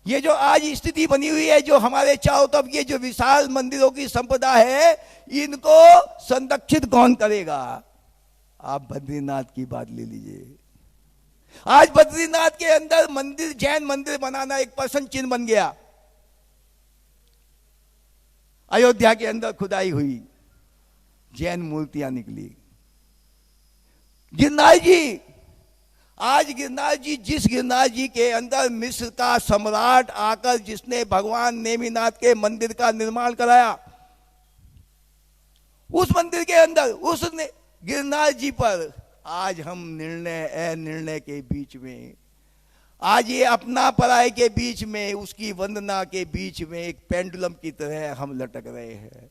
ये जो आज स्थिति बनी हुई है, जो हमारे चारों तरफ ये जो विशाल मंदिरों की संपदा है, इनको संरक्षित कौन करेगा? आप बद्रीनाथ की बात ले लीजिए। आज बद्रीनाथ के अंदर मंदिर, जैन मंदिर बनाना एक प्रश्न चिन्ह बन गया। अयोध्या के अंदर खुदाई हुई, जैन मूर्तियां निकली। गिरनार जी, आज गिरनार जी, जिस गिरनार जी के अंदर मिस्र का सम्राट आकर जिसने भगवान नेमिनाथ के मंदिर का निर्माण कराया, उस मंदिर के अंदर, उस गिरनार जी पर आज हम निर्णय के बीच में आज ये अपना पराये के बीच में, उसकी वंदना के बीच में एक पेंडुलम की तरह हम लटक रहे हैं।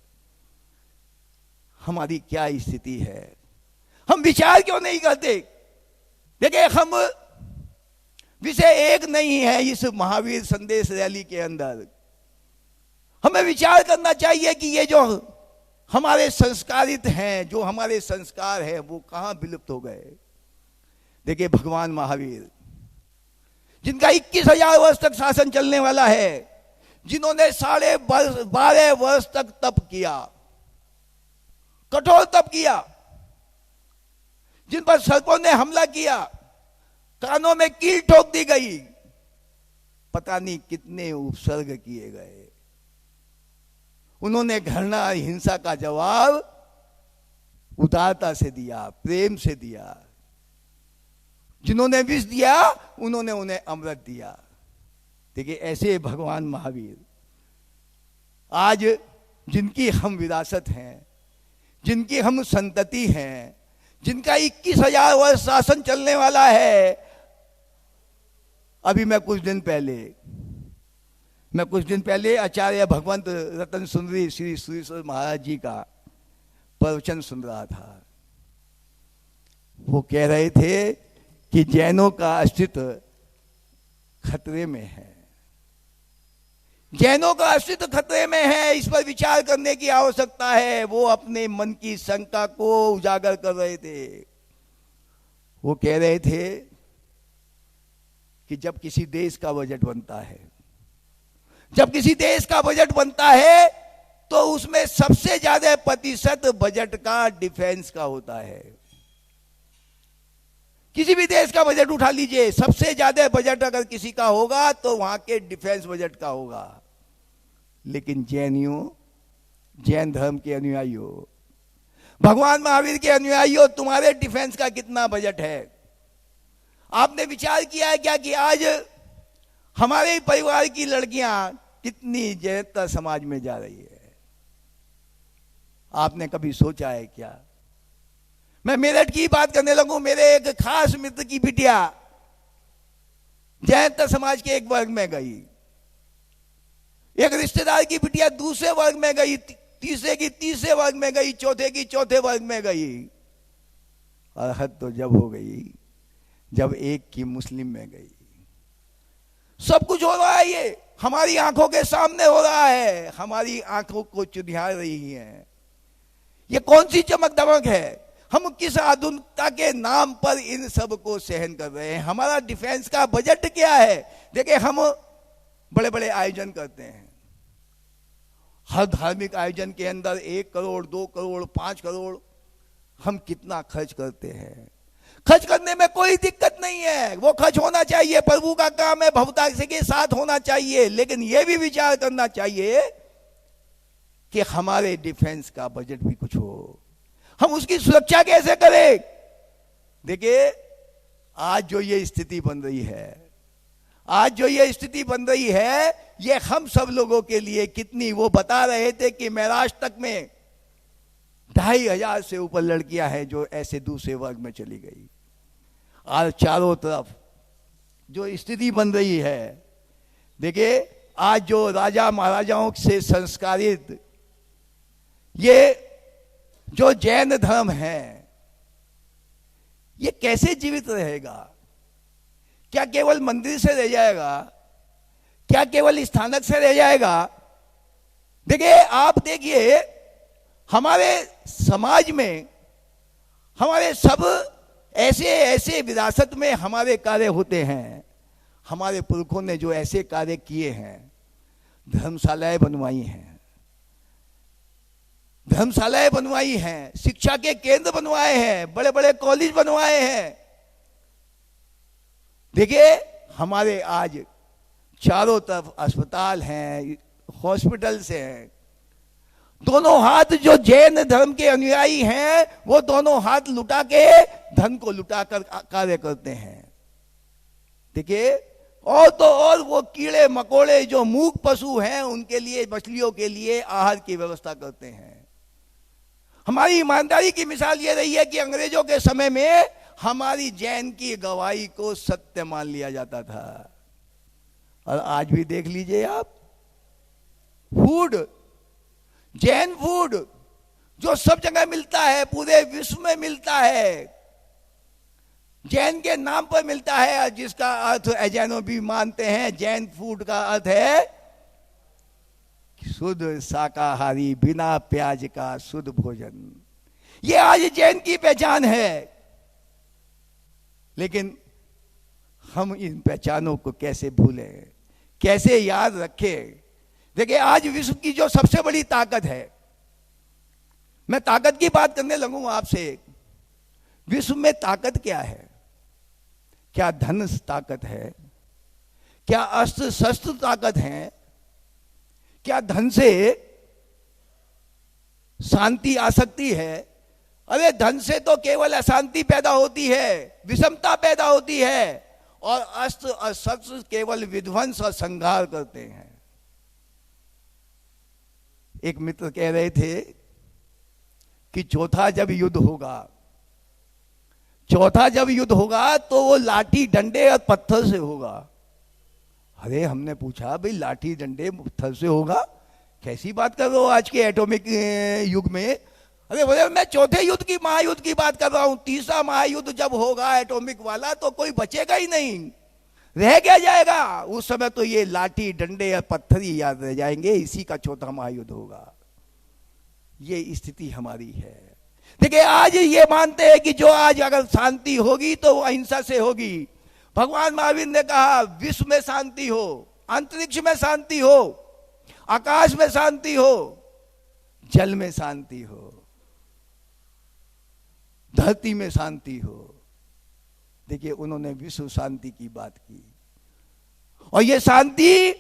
हमारी क्या स्थिति है? हम विचार क्यों नहीं करते? देखिए, हम विषय एक नहीं है इस महावीर संदेश रैली के अंदर। हमें विचार करना चाहिए कि ये जो हमारे संस्कारित हैं, जो हमारे संस्कार हैं, वो कहां विलुप्त हो गए। देखिए, भगवान महावीर, जिनका 21,000 वर्ष तक शासन चलने वाला है, जिन्होंने 12.5 वर्ष तक तप किया, कठोर तप किया, जिन पर सर्पों ने हमला किया, कानों में कील ठोक दी गई, पता नहीं कितने उपसर्ग किए गए, उन्होंने घृणा हिंसा का जवाब उदारता से दिया, प्रेम से दिया। जिन्होंने विष दिया, उन्होंने उन्हें अमृत दिया। देखिए, ऐसे भगवान महावीर आज जिनकी हम विरासत हैं, जिनकी हम संतति हैं, जिनका 21,000 वर्ष शासन चलने वाला है। अभी मैं कुछ दिन पहले आचार्य भगवंत रतन सुंदरी श्री सुरेश्वर महाराज जी का प्रवचन सुन रहा था। वो कह रहे थे कि जैनों का अस्तित्व खतरे में है, जैनों का अस्तित्व खतरे में है, इस पर विचार करने की आवश्यकता है। वो अपने मन की शंका को उजागर कर रहे थे। वो कह रहे थे कि जब किसी देश का बजट बनता है, तो उसमें सबसे ज्यादा प्रतिशत बजट का डिफेंस का होता है। किसी भी देश का बजट उठा लीजिए, सबसे ज्यादा बजट अगर किसी का होगा तो वहां के डिफेंस बजट का होगा। लेकिन जैन धर्म के अनुयायियों, भगवान महावीर के अनुयायियों, तुम्हारे डिफेंस का कितना बजट है? आपने विचार किया है क्या कि आज हमारे परिवार की लड़कियां कितनी जैनता समाज में जा रही है? आपने कभी सोचा है क्या? मैं मेरठ की बात करने लगूं, मेरे एक खास मित्र की बिटिया जैनता समाज के एक वर्ग में गई, एक रिश्तेदार की बिटिया दूसरे वर्ग में गई, तीसरे की तीसरे वर्ग में गई, चौथे की चौथे वर्ग में गई। और हद तो जब हो गई जब एक की मुस्लिम में गई। सब कुछ हो रहा है, ये हमारी आंखों के सामने हो रहा है, हमारी आंखों को चुनिहार रही है। ये कौन सी चमक दमक है? हम किस आधुनिकता के नाम पर इन सब को सहन कर रहे हैं? हमारा डिफेंस का बजट क्या है? देखिए, हम बड़े बड़े आयोजन करते हैं। हर धार्मिक आयोजन के अंदर 1 करोड़, 2 करोड़, 5 करोड़ हम कितना खर्च करते हैं। खर्च करने में कोई दिक्कत नहीं है, वो खर्च होना चाहिए, प्रभु का काम है, भवता के साथ होना चाहिए। लेकिन यह भी विचार करना चाहिए कि हमारे डिफेंस का बजट भी कुछ हो, हम उसकी सुरक्षा कैसे करें। देखिए, आज जो ये स्थिति बन रही है, ये हम सब लोगों के लिए कितनी, वो बता रहे थे कि महाराष्ट्र तक में 2,500 से ऊपर लड़कियां हैं जो ऐसे दूसरे वर्ग में चली गई। और चारों तरफ जो स्थिति बन रही है, देखिए, आज जो राजा महाराजाओं से संस्कारित ये जो जैन धर्म है, ये कैसे जीवित रहेगा? क्या केवल मंदिर से रह जाएगा? क्या केवल स्थानक से रह जाएगा? देखिए, आप देखिए, हमारे समाज में हमारे सब ऐसे विरासत में हमारे कार्य होते हैं। हमारे पुरखों ने जो ऐसे कार्य किए हैं, धर्मशालाएं बनवाई हैं, शिक्षा के केंद्र बनवाए हैं, बड़े बड़े कॉलेज बनवाए हैं। देखिए, हमारे आज चारों तरफ अस्पताल हैं, हॉस्पिटल्स हैं। दोनों हाथ जो जैन धर्म के अनुयायी हैं, वो दोनों हाथ लुटा के धन को लुटाकर कार्य करते हैं। देखिए, और तो और वो कीड़े मकोड़े जो मूक पशु हैं, उनके लिए, मछलियों के लिए आहार की व्यवस्था करते हैं। हमारी ईमानदारी की मिसाल ये रही है कि अंग्रेजों के समय में हमारी जैन की गवाही को सत्य मान लिया जाता था। और आज भी देख लीजिए आप, फूड, जैन फूड जो सब जगह मिलता है, पूरे विश्व में मिलता है, जैन के नाम पर मिलता है, जिसका अर्थ अजैनो भी मानते हैं, जैन फूड का अर्थ है शुद्ध शाकाहारी, बिना प्याज का शुद्ध भोजन। ये आज जैन की पहचान है। लेकिन हम इन पहचानों को कैसे भूलें, कैसे याद रखें? देखिए, आज विश्व की जो सबसे बड़ी ताकत है, मैं ताकत की बात करने लगूं आपसे। विश्व में ताकत क्या है? क्या धन ताकत है? क्या अस्त्र शस्त्र ताकत है? क्या धन से शांति आ सकती है? अरे धन से तो केवल अशांति पैदा होती है, विषमता पैदा होती है, और अस्त्र और शस्त्र केवल विध्वंस और संहार करते हैं। एक मित्र कह रहे थे कि चौथा जब युद्ध होगा तो वो लाठी डंडे और पत्थर से होगा। अरे हमने पूछा, भाई लाठी डंडे पत्थर से होगा, कैसी बात कर रहे हो आज के एटॉमिक युग में? अरे बोले, मैं चौथे युद्ध की, महायुद्ध की बात कर रहा हूं। तीसरा महायुद्ध जब होगा एटॉमिक वाला, तो कोई बचेगा ही नहीं, रह क्या जाएगा? उस समय तो ये लाठी डंडे और पत्थर ही याद रह जाएंगे, इसी का चौथा महायुद्ध होगा। ये स्थिति हमारी है। देखिए, आज ये मानते हैं कि जो आज अगर शांति होगी तो अहिंसा से होगी। भगवान महावीर ने कहा, विश्व में शांति हो, अंतरिक्ष में शांति हो, आकाश में शांति हो, जल में शांति हो, धरती में शांति हो। देखिए, उन्होंने विश्व शांति की बात की, और ये शांति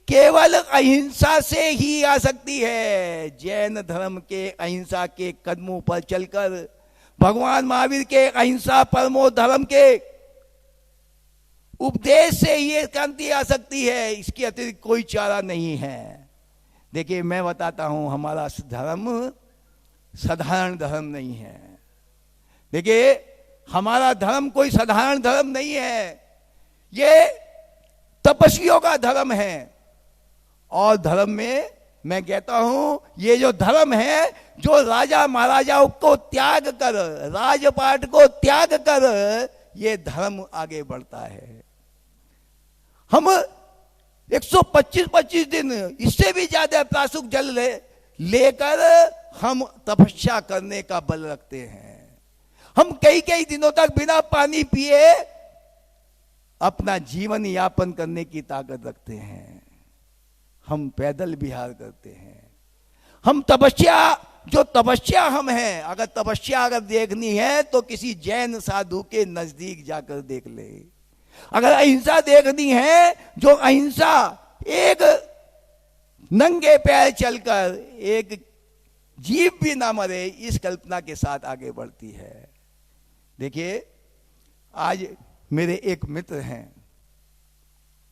केवल अहिंसा से ही आ सकती है। जैन धर्म के अहिंसा के कदमों पर चलकर, भगवान महावीर के अहिंसा परमो धर्म के उपदेश से ये क्रांति आ सकती है। इसके अतिरिक्त कोई चारा नहीं है। देखिए, मैं बताता हूं, हमारा धर्म साधारण धर्म नहीं है। देखिए, हमारा धर्म कोई साधारण धर्म नहीं है, ये तपस्वियों का धर्म है। और धर्म में मैं कहता हूं, ये जो धर्म है, जो राजा महाराजाओं को त्याग कर, राजपाट को त्याग कर, ये धर्म आगे बढ़ता है। हम 125 दिन, इससे भी ज्यादा प्राशुक जल लेकर हम तपस्या करने का बल रखते हैं। हम कई दिनों तक बिना पानी पिए अपना जीवन यापन करने की ताकत रखते हैं। हम पैदल विहार करते हैं। हम तपस्या, जो तपस्या हम हैं, अगर तपस्या देखनी है तो किसी जैन साधु के नजदीक जाकर देख ले। अगर अहिंसा देखनी है, जो अहिंसा एक नंगे पैर चलकर एक जीव भी ना मरे, इस कल्पना के साथ आगे बढ़ती है। देखिए, आज मेरे एक मित्र हैं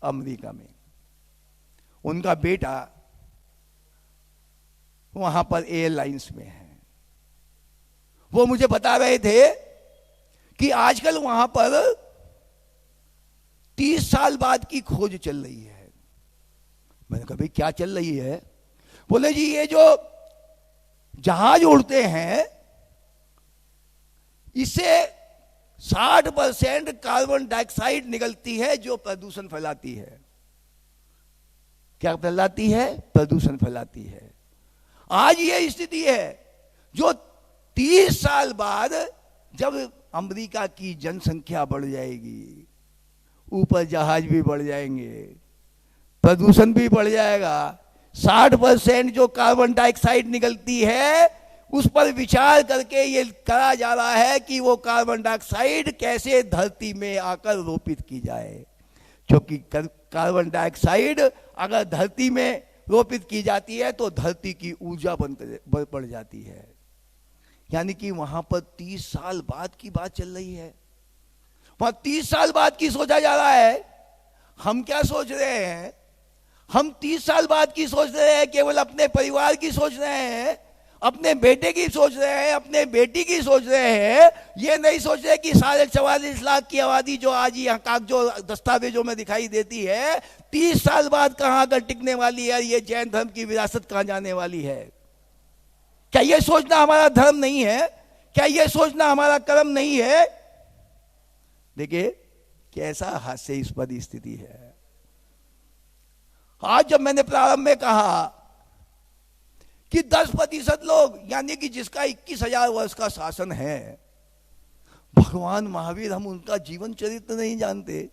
अमेरिका में, उनका बेटा वहां पर एयरलाइंस में है। वो मुझे बता रहे थे कि आजकल वहां पर 30 साल बाद की खोज चल रही है। मैंने कहा, भाई क्या चल रही है? बोले जी, ये जो जहाज उड़ते हैं, इससे 60% कार्बन डाइऑक्साइड निकलती है, जो प्रदूषण फैलाती है। क्या फैलाती है? प्रदूषण फैलाती है। आज ये स्थिति है, जो 30 साल बाद जब अमेरिका की जनसंख्या बढ़ जाएगी, ऊपर जहाज भी बढ़ जाएंगे, प्रदूषण भी बढ़ जाएगा, 60% जो कार्बन डाइऑक्साइड निकलती है, उस पर विचार करके ये करा जा रहा है कि वो कार्बन डाइऑक्साइड कैसे धरती में आकर रोपित की जाए। क्योंकि कार्बन डाइऑक्साइड अगर धरती में रोपित की जाती है तो धरती की ऊर्जा बढ़ जाती है। यानी कि वहां पर 30 साल बाद की बात चल रही है। वहां 30 साल बाद की सोचा जा रहा है। हम क्या सोच रहे हैं? हम 30 साल बाद की सोच रहे हैं, केवल अपने परिवार की सोच रहे हैं, अपने बेटे की सोच रहे हैं, अपने बेटी की सोच रहे हैं। ये नहीं सोच रहे कि 44.5 लाख की आबादी जो आज यहाँ कागजों दस्तावेजों में दिखाई देती है, 30 साल बाद कहाँ आकर टिकने वाली है, ये जैन धर्म की विरासत कहाँ जाने वाली है। क्या ये सोचना हमारा धर्म नहीं है? क्या ये सोचना हमारा कर्म नहीं है? देखिए कैसा हास्यास्पद स्थिति है। आज जब मैंने प्रारंभ में कहा कि 10% लोग, यानी कि जिसका 21,000 वर्ष का शासन है, भगवान महावीर, हम उनका जीवन चरित्र नहीं जानते।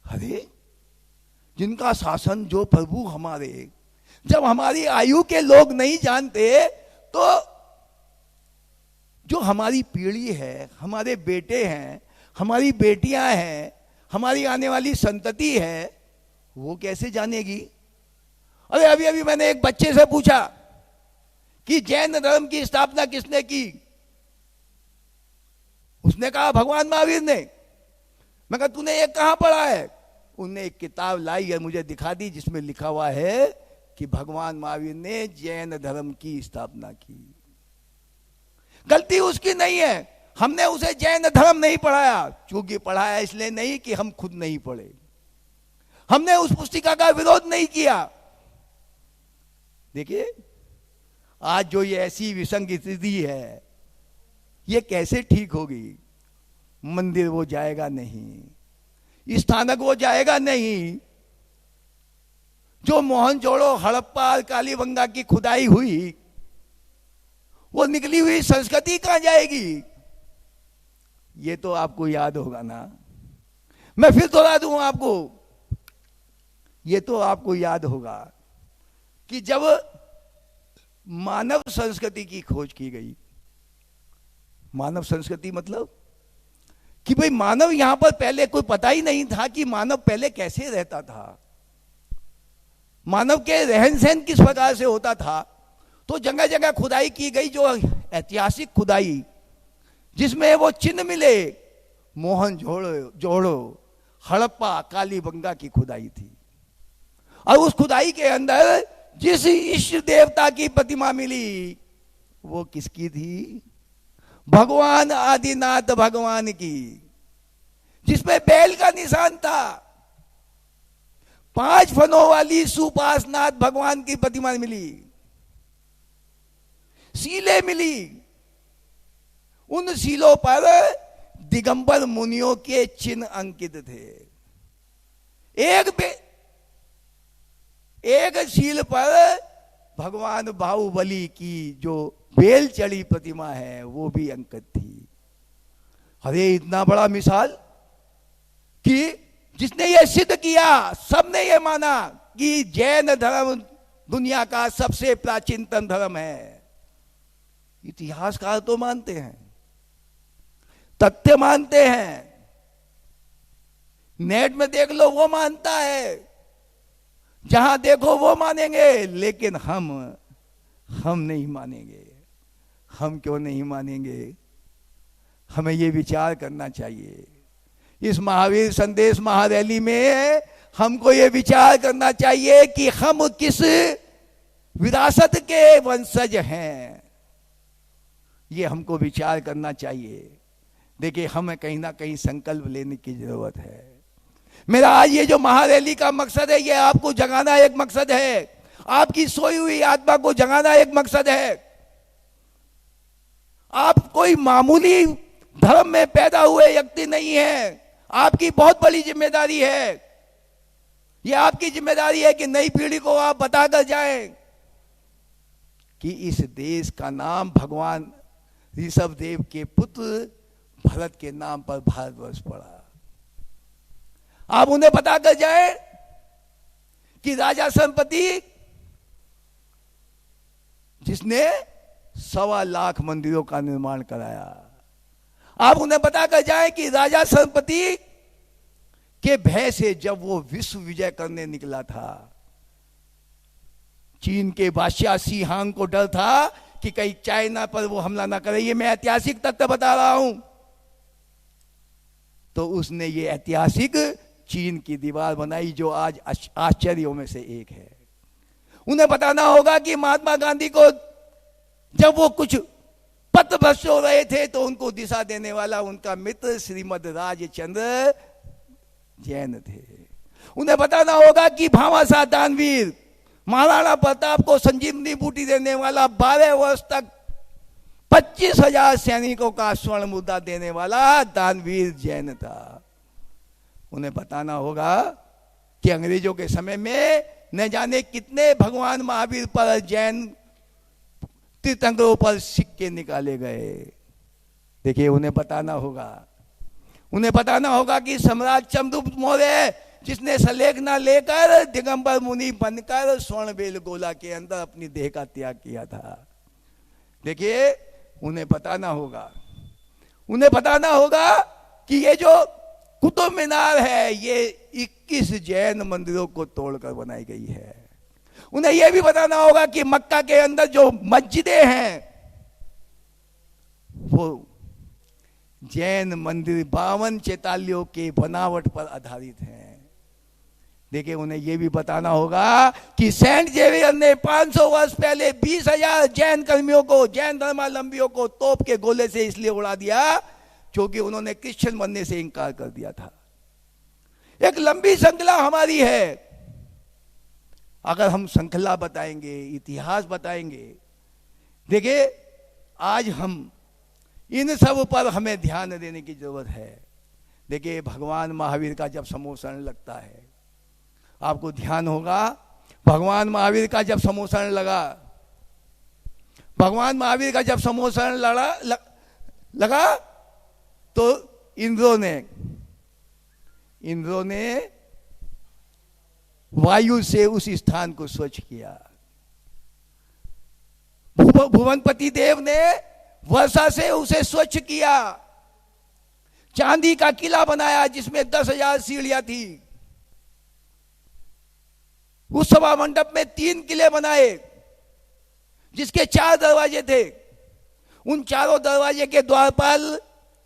अरे जिनका शासन, जो प्रभु हमारे, जब हमारी आयु के लोग नहीं जानते, तो जो हमारी पीढ़ी है, हमारे बेटे हैं, हमारी बेटियां हैं, हमारी आने वाली संतति है, वो कैसे जानेगी? अरे अभी अभी मैंने एक बच्चे से पूछा कि जैन धर्म की स्थापना किसने की? उसने कहा भगवान महावीर ने। मैं कहा तूने ये कहां पढ़ा है? उन्होंने एक किताब लाई और मुझे दिखा दी जिसमें लिखा हुआ है कि भगवान महावीर ने जैन धर्म की स्थापना की। गलती उसकी नहीं है, हमने उसे जैन धर्म नहीं पढ़ाया। चूंकि पढ़ाया इसलिए नहीं कि हम खुद नहीं पढ़े, हमने उस पुस्तिका का विरोध नहीं किया। देखिए आज जो ये ऐसी विसंग स्थिति है, ये कैसे ठीक होगी? मंदिर वो जाएगा नहीं, स्थानक वो जाएगा नहीं, जो मोहनजोड़ो, हड़प्पा, कालीबंगा की खुदाई हुई, वो निकली हुई संस्कृति कहां जाएगी? ये तो आपको याद होगा ना। मैं फिर दोहरा दूं आपको, ये तो आपको याद होगा कि जब मानव संस्कृति की खोज की गई, मानव संस्कृति मतलब कि भाई मानव यहां पर पहले कोई पता ही नहीं था कि मानव पहले कैसे रहता था, मानव के रहन सहन किस प्रकार से होता था। तो जगह जगह खुदाई की गई, जो ऐतिहासिक खुदाई, जिसमें वो चिन्ह मिले, मोहनजोड़ो, हड़प्पा, कालीबंगा की खुदाई थी। और उस खुदाई के अंदर जिस इष्ट देवता की प्रतिमा मिली, वो किसकी थी? भगवान आदिनाथ भगवान की, जिसमें बैल का निशान था। 5 फनों वाली सुपासनाथ भगवान की प्रतिमा मिली, सीलें मिली, उन सीलों पर दिगंबर मुनियों के चिन्ह अंकित थे। एक सील पर भगवान बाहुबली की जो बेल चढ़ी प्रतिमा है वो भी अंकित थी। अरे इतना बड़ा मिसाल कि जिसने ये सिद्ध किया, सबने ये माना कि जैन धर्म दुनिया का सबसे प्राचीनतम धर्म है। इतिहासकार तो मानते हैं, तथ्य मानते हैं, नेट में देख लो वो मानता है, जहां देखो वो मानेंगे, लेकिन हम नहीं मानेंगे। हम क्यों नहीं मानेंगे? हमें ये विचार करना चाहिए। इस महावीर संदेश महारैली में हमको ये विचार करना चाहिए कि हम किस विरासत के वंशज हैं, ये हमको विचार करना चाहिए। देखिए हमें कहीं ना कहीं संकल्प लेने की जरूरत है। मेरा आज ये जो महारैली का मकसद है, ये आपको जगाना एक मकसद है, आपकी सोई हुई आत्मा को जगाना एक मकसद है। आप कोई मामूली धर्म में पैदा हुए व्यक्ति नहीं है, आपकी बहुत बड़ी जिम्मेदारी है। यह आपकी जिम्मेदारी है कि नई पीढ़ी को आप बताकर जाएं कि इस देश का नाम भगवान ऋषभ देव के पुत्र भरत के नाम पर भारतवर्ष पड़ा। आप उन्हें बताकर जाएं कि राजा संपति, जिसने 1.25 लाख मंदिरों का निर्माण कराया, आप उन्हें बताकर जाएं कि राजा संपति के भय से जब वो विश्व विजय करने निकला था, चीन के बादशाह शी हांग को डर था कि कहीं चाइना पर वो हमला ना करे। ये मैं ऐतिहासिक तथ्य बता रहा हूं। तो उसने ये ऐतिहासिक चीन की दीवार बनाई, जो आज आश्चर्यों में से एक है। उन्हें बताना होगा कि महात्मा गांधी को जब वो कुछ पथभ्रष्ट हो रहे थे तो उनको दिशा देने वाला उनका मित्र श्रीमद राजचंद्र जैन थे। उन्हें बताना होगा कि भामाशाह दानवीर, महाराणा प्रताप को संजीवनी बूटी देने वाला, 12 वर्ष तक 25,000 सैनिकों का स्वर्ण मुद्रा देने वाला दानवीर जैन था। उन्हें बताना होगा कि अंग्रेजों के समय में न जाने कितने भगवान महावीर पर जैन तीर्थंकरों पर सिक्के निकाले गए। देखिए, उन्हें बताना होगा कि सम्राट चंद्रगुप्त मौर्य, जिसने सलेखना लेकर दिगंबर मुनि बनकर स्वर्णबेल गोला के अंदर अपनी देह का त्याग किया था। देखिए, उन्हें बताना होगा कि ये जो कुतुब मीनार है ये 21 जैन मंदिरों को तोड़कर बनाई गई है। उन्हें यह भी बताना होगा कि मक्का के अंदर जो मस्जिदें हैं वो जैन मंदिर 52 चैतालियों के बनावट पर आधारित हैं। देखिए, उन्हें यह भी बताना होगा कि सेंट जेवियर ने 500 वर्ष पहले 20,000 जैन कर्मियों को, जैन धर्मावलंबियों को तोप के गोले से इसलिए उड़ा दिया क्योंकि उन्होंने क्रिश्चियन बनने से इनकार कर दिया था। एक लंबी श्रृंखला हमारी है। अगर हम श्रृंखला बताएंगे, इतिहास बताएंगे, देखिए आज हम इन सब पर हमें ध्यान देने की जरूरत है। देखिए, भगवान महावीर का जब समोषण लगता है, आपको ध्यान होगा, भगवान महावीर का जब समोषण लगा तो इंद्रों ने वायु से उस स्थान को स्वच्छ किया। भुवनपति देव ने वर्षा से उसे स्वच्छ किया। चांदी का किला बनाया जिसमें 10,000 सीढ़ियां थी। उस सभा मंडप में 3 किले बनाए जिसके 4 दरवाजे थे। उन चारों दरवाजे के द्वारपाल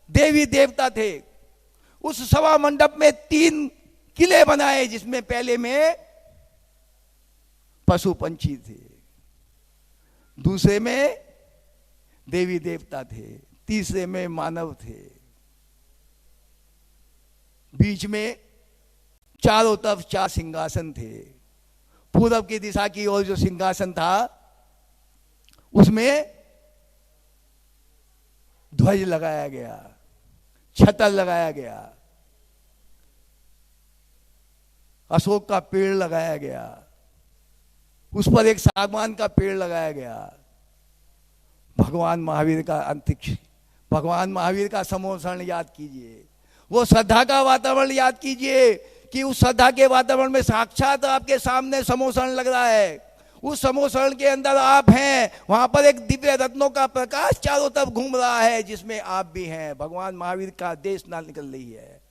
देवी देवता थे। उस सभा मंडप में 3 किले बनाए जिसमें पहले में पशु पंछी थे, दूसरे में देवी देवता थे, तीसरे में मानव थे, बीच में चारों तरफ 4 सिंहासन थे। पूरब की दिशा की ओर जो सिंहासन था उसमें ध्वज लगाया गया, छतर लगाया गया, अशोक का पेड़ लगाया गया, उस पर एक सागवान का पेड़ लगाया गया। भगवान महावीर का अंतरिक्ष, भगवान महावीर का समोषण याद कीजिए, वो श्रद्धा का वातावरण याद कीजिए कि उस श्रद्धा के वातावरण में साक्षात आपके सामने समोषण लग रहा है। उस समोषण के अंदर आप हैं, वहां पर एक दिव्य रत्नों का प्रकाश चारों तरफ घूम रहा है जिसमें आप भी हैं। भगवान महावीर का देश ना निकल रही है,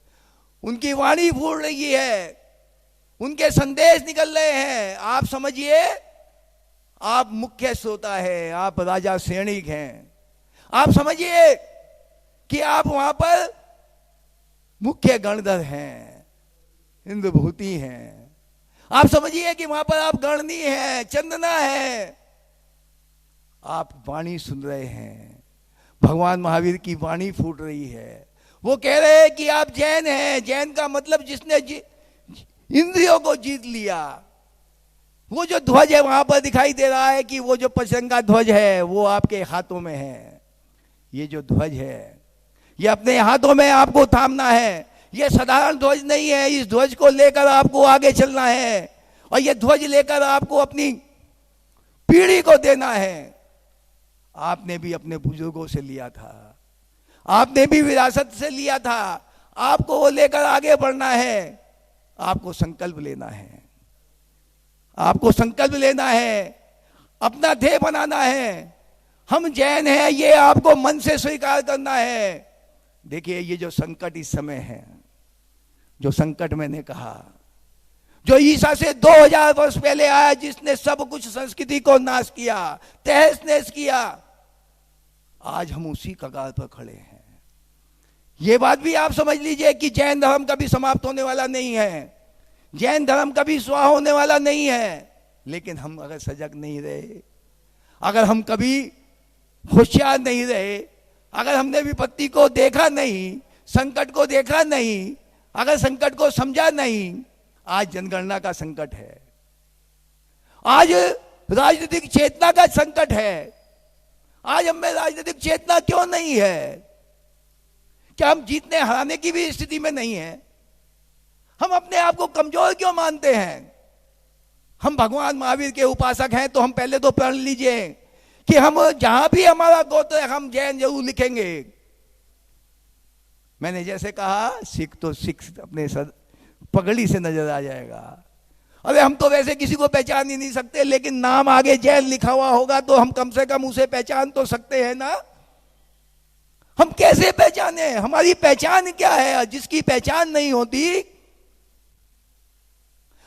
उनकी वाणी फूट रही है, उनके संदेश निकल रहे हैं। आप समझिए, आप मुख्य श्रोता है, आप राजा सैनिक हैं। आप समझिए कि आप वहां पर मुख्य गणधर हैं, इंद्रभूति हैं। आप समझिए कि वहां पर आप गणनी हैं, चंदना है। आप वाणी सुन रहे हैं, भगवान महावीर की वाणी फूट रही है। वो कह रहे हैं कि आप जैन हैं। जैन का मतलब जिसने इंद्रियों को जीत लिया। वो जो ध्वज है वहां पर दिखाई दे रहा है कि वो जो पचरंगा ध्वज है वो आपके हाथों में है। ये जो ध्वज है ये अपने हाथों में आपको थामना है। ये साधारण ध्वज नहीं है, इस ध्वज को लेकर आपको आगे चलना है और ये ध्वज लेकर आपको अपनी पीढ़ी को देना है। आपने भी अपने बुजुर्गों से लिया था, आपने भी विरासत से लिया था, आपको वो लेकर आगे बढ़ना है। आपको संकल्प लेना है, आपको संकल्प लेना है, अपना ध्येय बनाना है। हम जैन हैं, ये आपको मन से स्वीकार करना है। देखिए, ये जो संकट इस समय है, जो संकट मैंने कहा, जो ईसा से 2000 वर्ष पहले आया, जिसने सब कुछ संस्कृति को नाश किया, तहस नहस किया, आज हम उसी कगार पर खड़े हैं। ये बात भी आप समझ लीजिए कि जैन धर्म कभी समाप्त होने वाला नहीं है, जैन धर्म कभी स्वाहा होने वाला नहीं है। लेकिन हम अगर सजग नहीं रहे, अगर हम कभी होशियार नहीं रहे, अगर हमने विपत्ति को देखा नहीं, संकट को देखा नहीं, अगर संकट को समझा नहीं, आज जनगणना का संकट है, आज राजनीतिक चेतना का संकट है। आज हम में राजनीतिक चेतना क्यों नहीं है? क्या हम जीतने हराने की भी स्थिति में नहीं है? हम अपने आप को कमजोर क्यों मानते हैं? हम भगवान महावीर के उपासक हैं तो हम पहले तो प्रण लीजिए कि हम जहां भी हमारा गोत्र है हम जैन जरूर लिखेंगे। मैंने जैसे कहा, सिख तो सिख अपने सर पगड़ी से नजर आ जाएगा। अरे हम तो वैसे किसी को पहचान ही नहीं सकते, लेकिन नाम आगे जैन लिखा हुआ होगा तो हम कम से कम उसे पहचान तो सकते हैं ना। हम कैसे पहचाने? हमारी पहचान क्या है? जिसकी पहचान नहीं होती,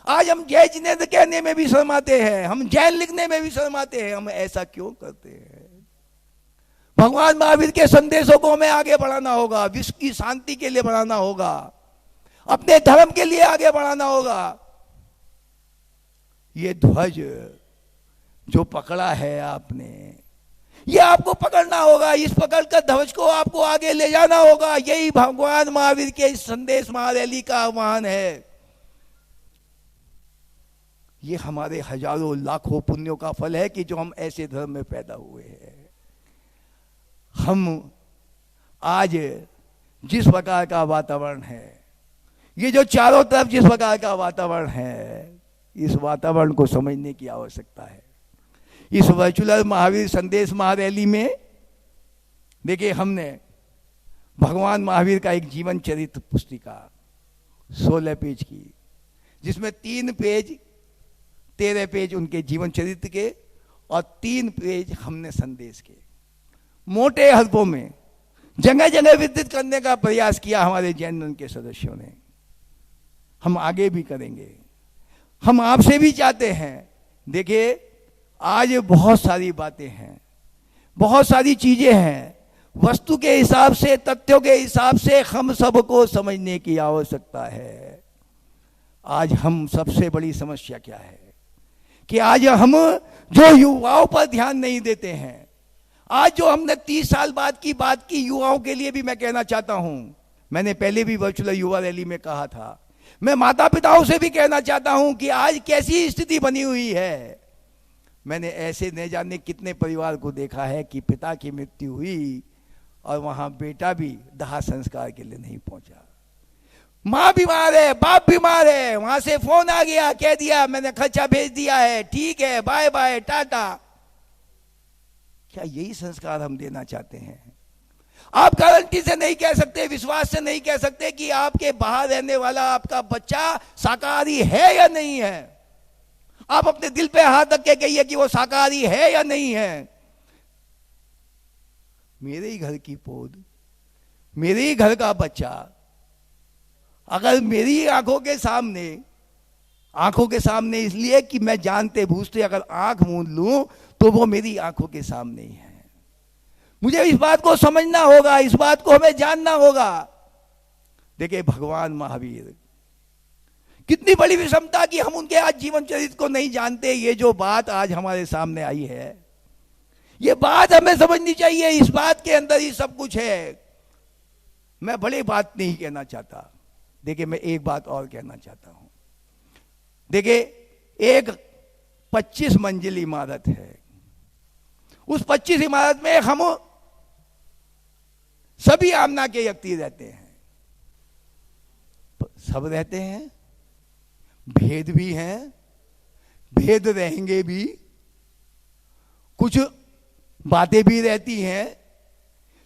आज हम जय जिनेंद्र कहने में भी शर्माते हैं, हम जैन लिखने में भी शर्माते हैं। हम ऐसा क्यों करते हैं? भगवान महावीर के संदेशों को हमें आगे बढ़ाना होगा, विश्व की शांति के लिए बढ़ाना होगा, अपने धर्म के लिए आगे बढ़ाना होगा। ये ध्वज जो पकड़ा है आपने, ये आपको पकड़ना होगा। इस पकड़कर ध्वज को आपको आगे ले जाना होगा। यही भगवान महावीर के इस संदेश महारैली का आह्वान है। ये हमारे हजारों लाखों पुण्यों का फल है कि जो हम ऐसे धर्म में पैदा हुए हैं। हम आज जिस प्रकार का वातावरण है, ये जो चारों तरफ जिस प्रकार का वातावरण है, इस वातावरण को समझने की आवश्यकता है। इस वर्चुअल महावीर संदेश महारैली में देखिए, हमने भगवान महावीर का एक जीवन चरित्र पुस्तिका 16 पेज की, जिसमें 3 पेज 13 पेज उनके जीवन चरित्र के और 3 पेज हमने संदेश के मोटे हरफों में जगह जगह विदित करने का प्रयास किया हमारे जैन के सदस्यों ने। हम आगे भी करेंगे। हम आपसे भी चाहते हैं। देखिए, आज बहुत सारी बातें हैं, बहुत सारी चीजें हैं, वस्तु के हिसाब से, तथ्यों के हिसाब से हम सबको समझने की आवश्यकता है। आज हम सबसे बड़ी समस्या क्या है कि आज हम जो युवाओं पर ध्यान नहीं देते हैं। आज जो हमने 30 साल बाद की बात की, युवाओं के लिए भी मैं कहना चाहता हूं। मैंने पहले भी वर्चुअल युवा रैली में कहा था, मैं माता पिताओं से भी कहना चाहता हूं कि आज कैसी स्थिति बनी हुई है। मैंने ऐसे न जाने कितने परिवार को देखा है कि पिता की मृत्यु हुई और वहां बेटा भी दाह संस्कार के लिए नहीं पहुंचा। माँ बीमार है, बाप बीमार है, वहां से फोन आ गया, कह दिया मैंने खर्चा भेज दिया है, ठीक है, बाय बाय, टाटा। क्या यही संस्कार हम देना चाहते हैं? आप गारंटी से नहीं कह सकते, विश्वास से नहीं कह सकते कि आपके बाहर रहने वाला आपका बच्चा शाकाहारी है या नहीं है। आप अपने दिल पे हाथ रख के कहिए कि वो शाकाहारी है या नहीं है। मेरे ही घर की पौध, मेरे ही घर का बच्चा अगर मेरी आंखों के सामने इसलिए कि मैं जानते बूझते अगर आंख मूंद लूं तो वो मेरी आंखों के सामने ही है। मुझे इस बात को समझना होगा, इस बात को हमें जानना होगा। देखिए, भगवान महावीर, कितनी बड़ी विषमता कि हम उनके आज जीवन चरित्र को नहीं जानते। ये जो बात आज हमारे सामने आई है, ये बात हमें समझनी चाहिए। इस बात के अंदर ही सब कुछ है। मैं बड़ी बात नहीं कहना चाहता। देखिए, मैं एक बात और कहना चाहता हूं। देखिए, एक 25 मंजिल इमारत है। उस 25 इमारत में हम सभी आमना के व्यक्ति रहते हैं, सब रहते हैं, भेद भी हैं, भेद रहेंगे भी, कुछ बातें भी रहती हैं।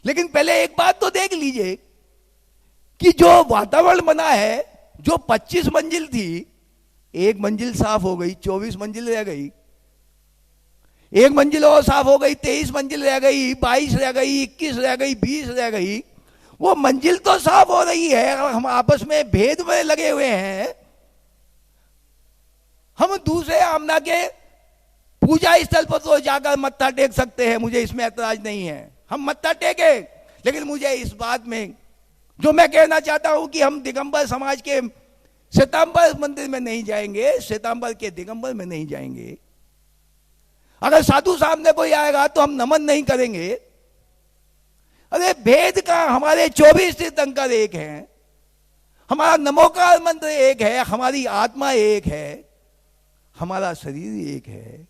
लेकिन पहले एक बात तो देख लीजिए कि जो वातावरण बना है, जो 25 मंजिल थी, एक मंजिल साफ हो गई, 24 मंजिल रह गई, एक मंजिल और साफ हो गई, 23 मंजिल रह गई, 22 रह गई, 21 रह गई, 20 रह गई। वो मंजिल तो साफ हो रही है, हम आपस में भेद में लगे हुए हैं। हम दूसरे आमना के पूजा स्थल पर तो जाकर मत्था टेक सकते हैं, मुझे इसमें ऐतराज नहीं है, हम मत्था टेके। लेकिन मुझे इस बात में जो मैं कहना चाहता हूं कि हम दिगंबर समाज के श्वेतांबर मंदिर में नहीं जाएंगे, श्वेतांबर के दिगंबर में नहीं जाएंगे। अगर साधु सामने कोई आएगा तो हम नमन नहीं करेंगे? अरे वेद का हमारे 24 तीर्थंकर एक हैं, हमारा नमोकार मंत्र एक है, हमारी आत्मा एक है, हमारा शरीर एक है।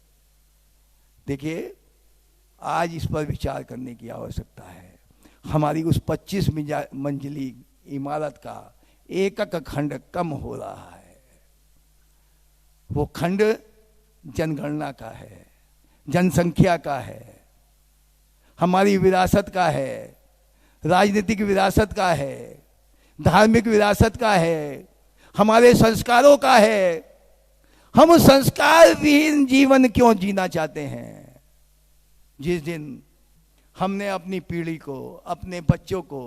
देखिए, आज इस पर विचार करने की आवश्यकता है। हमारी उस 25 मंजिली इमारत का एक खंड कम हो रहा है। वो खंड जनगणना का है, जनसंख्या का है, हमारी विरासत का है, राजनीतिक विरासत का है, धार्मिक विरासत का है, हमारे संस्कारों का है। हम संस्कार विहीन जीवन क्यों जीना चाहते हैं? जिस दिन हमने अपनी पीढ़ी को, अपने बच्चों को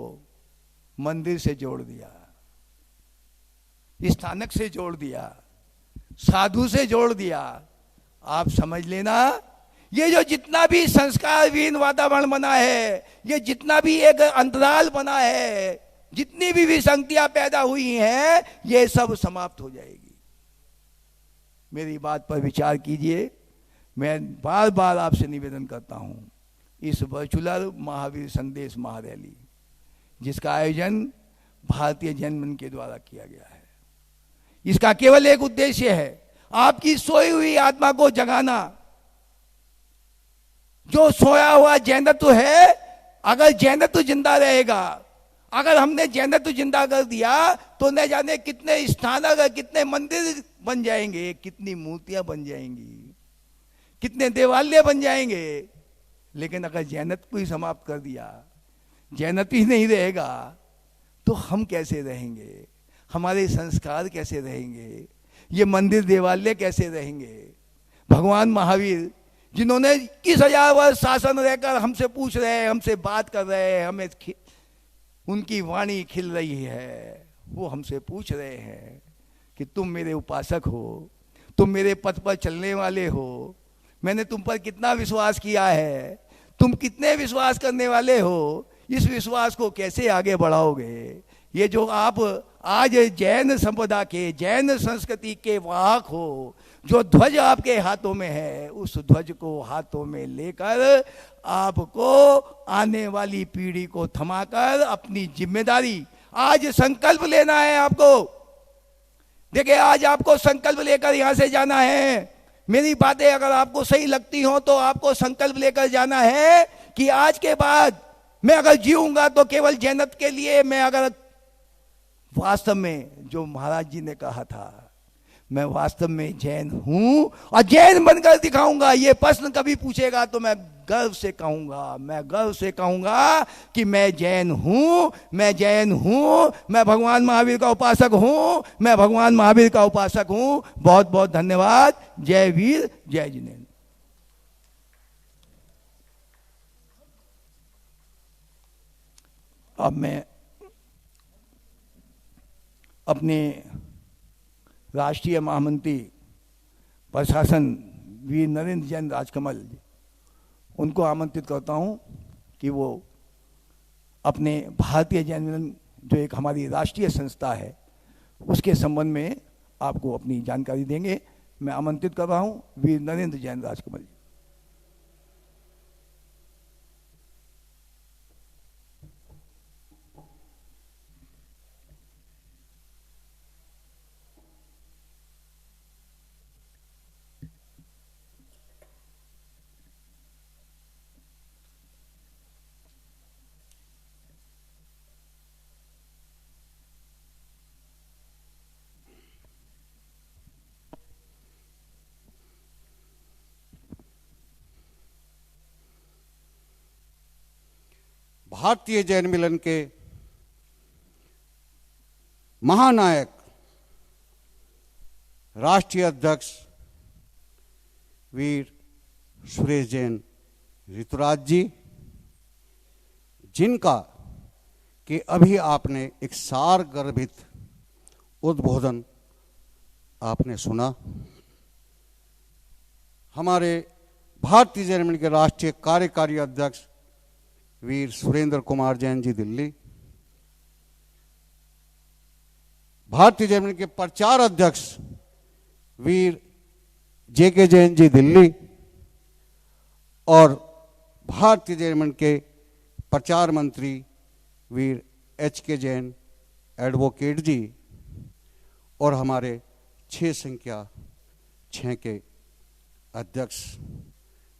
मंदिर से जोड़ दिया, स्थानक से जोड़ दिया, साधु से जोड़ दिया, आप समझ लेना, ये जो जितना भी संस्कार विहीन वातावरण बना है, ये जितना भी एक अंतराल बना है, जितनी भी विसंगतियां पैदा हुई हैं, ये सब समाप्त हो जाएगी। मेरी बात पर विचार कीजिए। मैं बार बार आपसे निवेदन करता हूं, इस वर्चुअल महावीर संदेश महारैली जिसका आयोजन भारतीय जैन मन के द्वारा किया गया है, इसका केवल एक उद्देश्य है, आपकी सोई हुई आत्मा को जगाना। जो सोया हुआ जैनत्व है, अगर जैनत्व जिंदा रहेगा, अगर हमने जैनत्व जिंदा कर दिया तो न जाने कितने स्थानक, कितने मंदिर बन जाएंगे, कितनी मूर्तियां बन जाएंगी, कितने देवालय बन जाएंगे। लेकिन अगर जैनत्व को ही समाप्त कर दिया, जैनत्व ही नहीं रहेगा, तो हम कैसे रहेंगे? हमारे संस्कार कैसे रहेंगे? ये मंदिर देवालय कैसे रहेंगे? भगवान महावीर जिन्होंने 21,000 वर्ष शासन रहकर हमसे पूछ रहे हैं, हमसे बात कर रहे हैं, हमें उनकी वाणी खिल रही है, वो हमसे पूछ रहे हैं कि तुम मेरे उपासक हो, तुम मेरे पथ पर चलने वाले हो, मैंने तुम पर कितना विश्वास किया है, तुम कितने विश्वास करने वाले हो, इस विश्वास को कैसे आगे बढ़ाओगे? ये जो आप आज जैन संपदा के, जैन संस्कृति के वाहक हो, जो ध्वज आपके हाथों में है, उस ध्वज को हाथों में लेकर आपको आने वाली पीढ़ी को थमाकर अपनी जिम्मेदारी आज संकल्प लेना है आपको। देखिए, आज आपको संकल्प लेकर यहां से जाना है। मेरी बातें अगर आपको सही लगती हो तो आपको संकल्प लेकर जाना है कि आज के बाद मैं अगर जीऊंगा तो केवल जैनत्व के लिए। मैं अगर वास्तव में, जो महाराज जी ने कहा था, मैं वास्तव में जैन हूं और जैन बनकर दिखाऊंगा, ये प्रश्न कभी पूछेगा तो मैं गर्व से कहूंगा, मैं गर्व से कहूंगा कि मैं जैन हूं, मैं जैन हूं, मैं भगवान महावीर का उपासक हूं, मैं भगवान महावीर का उपासक हूं। बहुत बहुत धन्यवाद। जय वीर, जय जिनेन्द्र। अब मैं अपने राष्ट्रीय महामंत्री प्रशासन वीर नरेंद्र जैन राजकमल, उनको आमंत्रित करता हूं कि वो अपने भारतीय जैन मिलन, जो एक हमारी राष्ट्रीय संस्था है, उसके संबंध में आपको अपनी जानकारी देंगे। मैं आमंत्रित कर रहा हूं वीर नरेंद्र जैन राजकमल जी। भारतीय जैन मिलन के महानायक राष्ट्रीय अध्यक्ष वीर सुरेश जैन ऋतुराज जी, जिनका कि अभी आपने एक सार गर्भित उद्बोधन आपने सुना। हमारे भारतीय जैन मिलन के राष्ट्रीय कार्यकारी अध्यक्ष वीर सुरेंद्र कुमार जैन जी दिल्ली, भारतीय जैन मिलन के प्रचार अध्यक्ष वीर जेके जैन जी दिल्ली, और भारतीय जैन मंच के प्रचार मंत्री वीर HK जैन एडवोकेट जी और हमारे 6 संख्या 6 के अध्यक्ष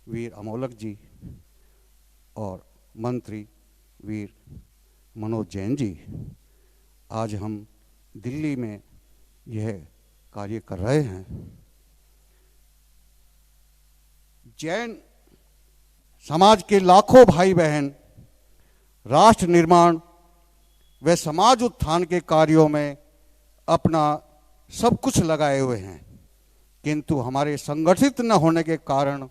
वीर अमोलक जी और मंत्री वीर मनोज जैन जी, आज हम दिल्ली में यह कार्य कर रहे हैं। जैन समाज के लाखों भाई बहन राष्ट्र निर्माण व समाज उत्थान के कार्यों में अपना सब कुछ लगाए हुए हैं, किंतु हमारे संगठित न होने के कारण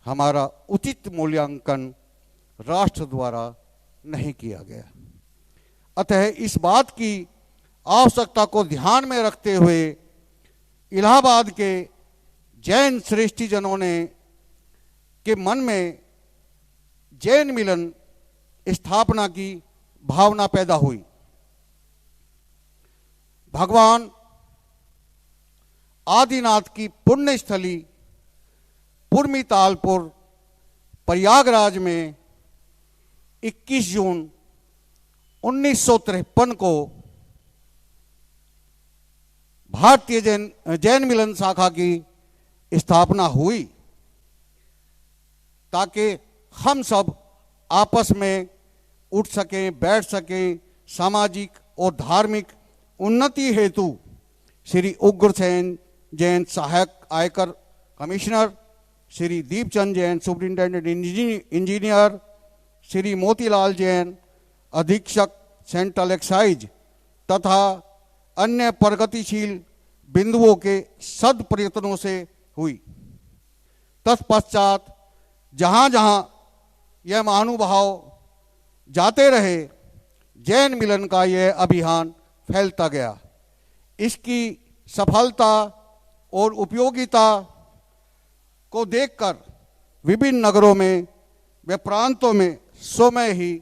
हमारा उचित मूल्यांकन राष्ट्र द्वारा नहीं किया गया। अतः इस बात की आवश्यकता को ध्यान में रखते हुए इलाहाबाद के जैन श्रेष्ठी जनों ने के मन में जैन मिलन स्थापना की भावना पैदा हुई। भगवान आदिनाथ की पुण्य स्थली पुरमी तालपुर प्रयागराज में 21 जून 1953 को भारतीय जैन मिलन शाखा की स्थापना हुई, ताकि हम सब आपस में उठ सकें, बैठ सकें, सामाजिक और धार्मिक उन्नति हेतु श्री उग्रसेन जैन सहायक आयकर commissioner, Shri Deepchand Jain superintendent engineer, Shri Motilal Jain अधीक्षक सेंट्रल एक्साइज तथा अन्य प्रगतिशील बिंदुओं के सद प्रयत्नों से हुई। तत्पश्चात जहाँ जहाँ यह महानुभाव जाते रहे, जैन मिलन का यह अभियान फैलता गया। इसकी सफलता और उपयोगिता को देखकर विभिन्न नगरों में व प्रांतों में स्वयं ही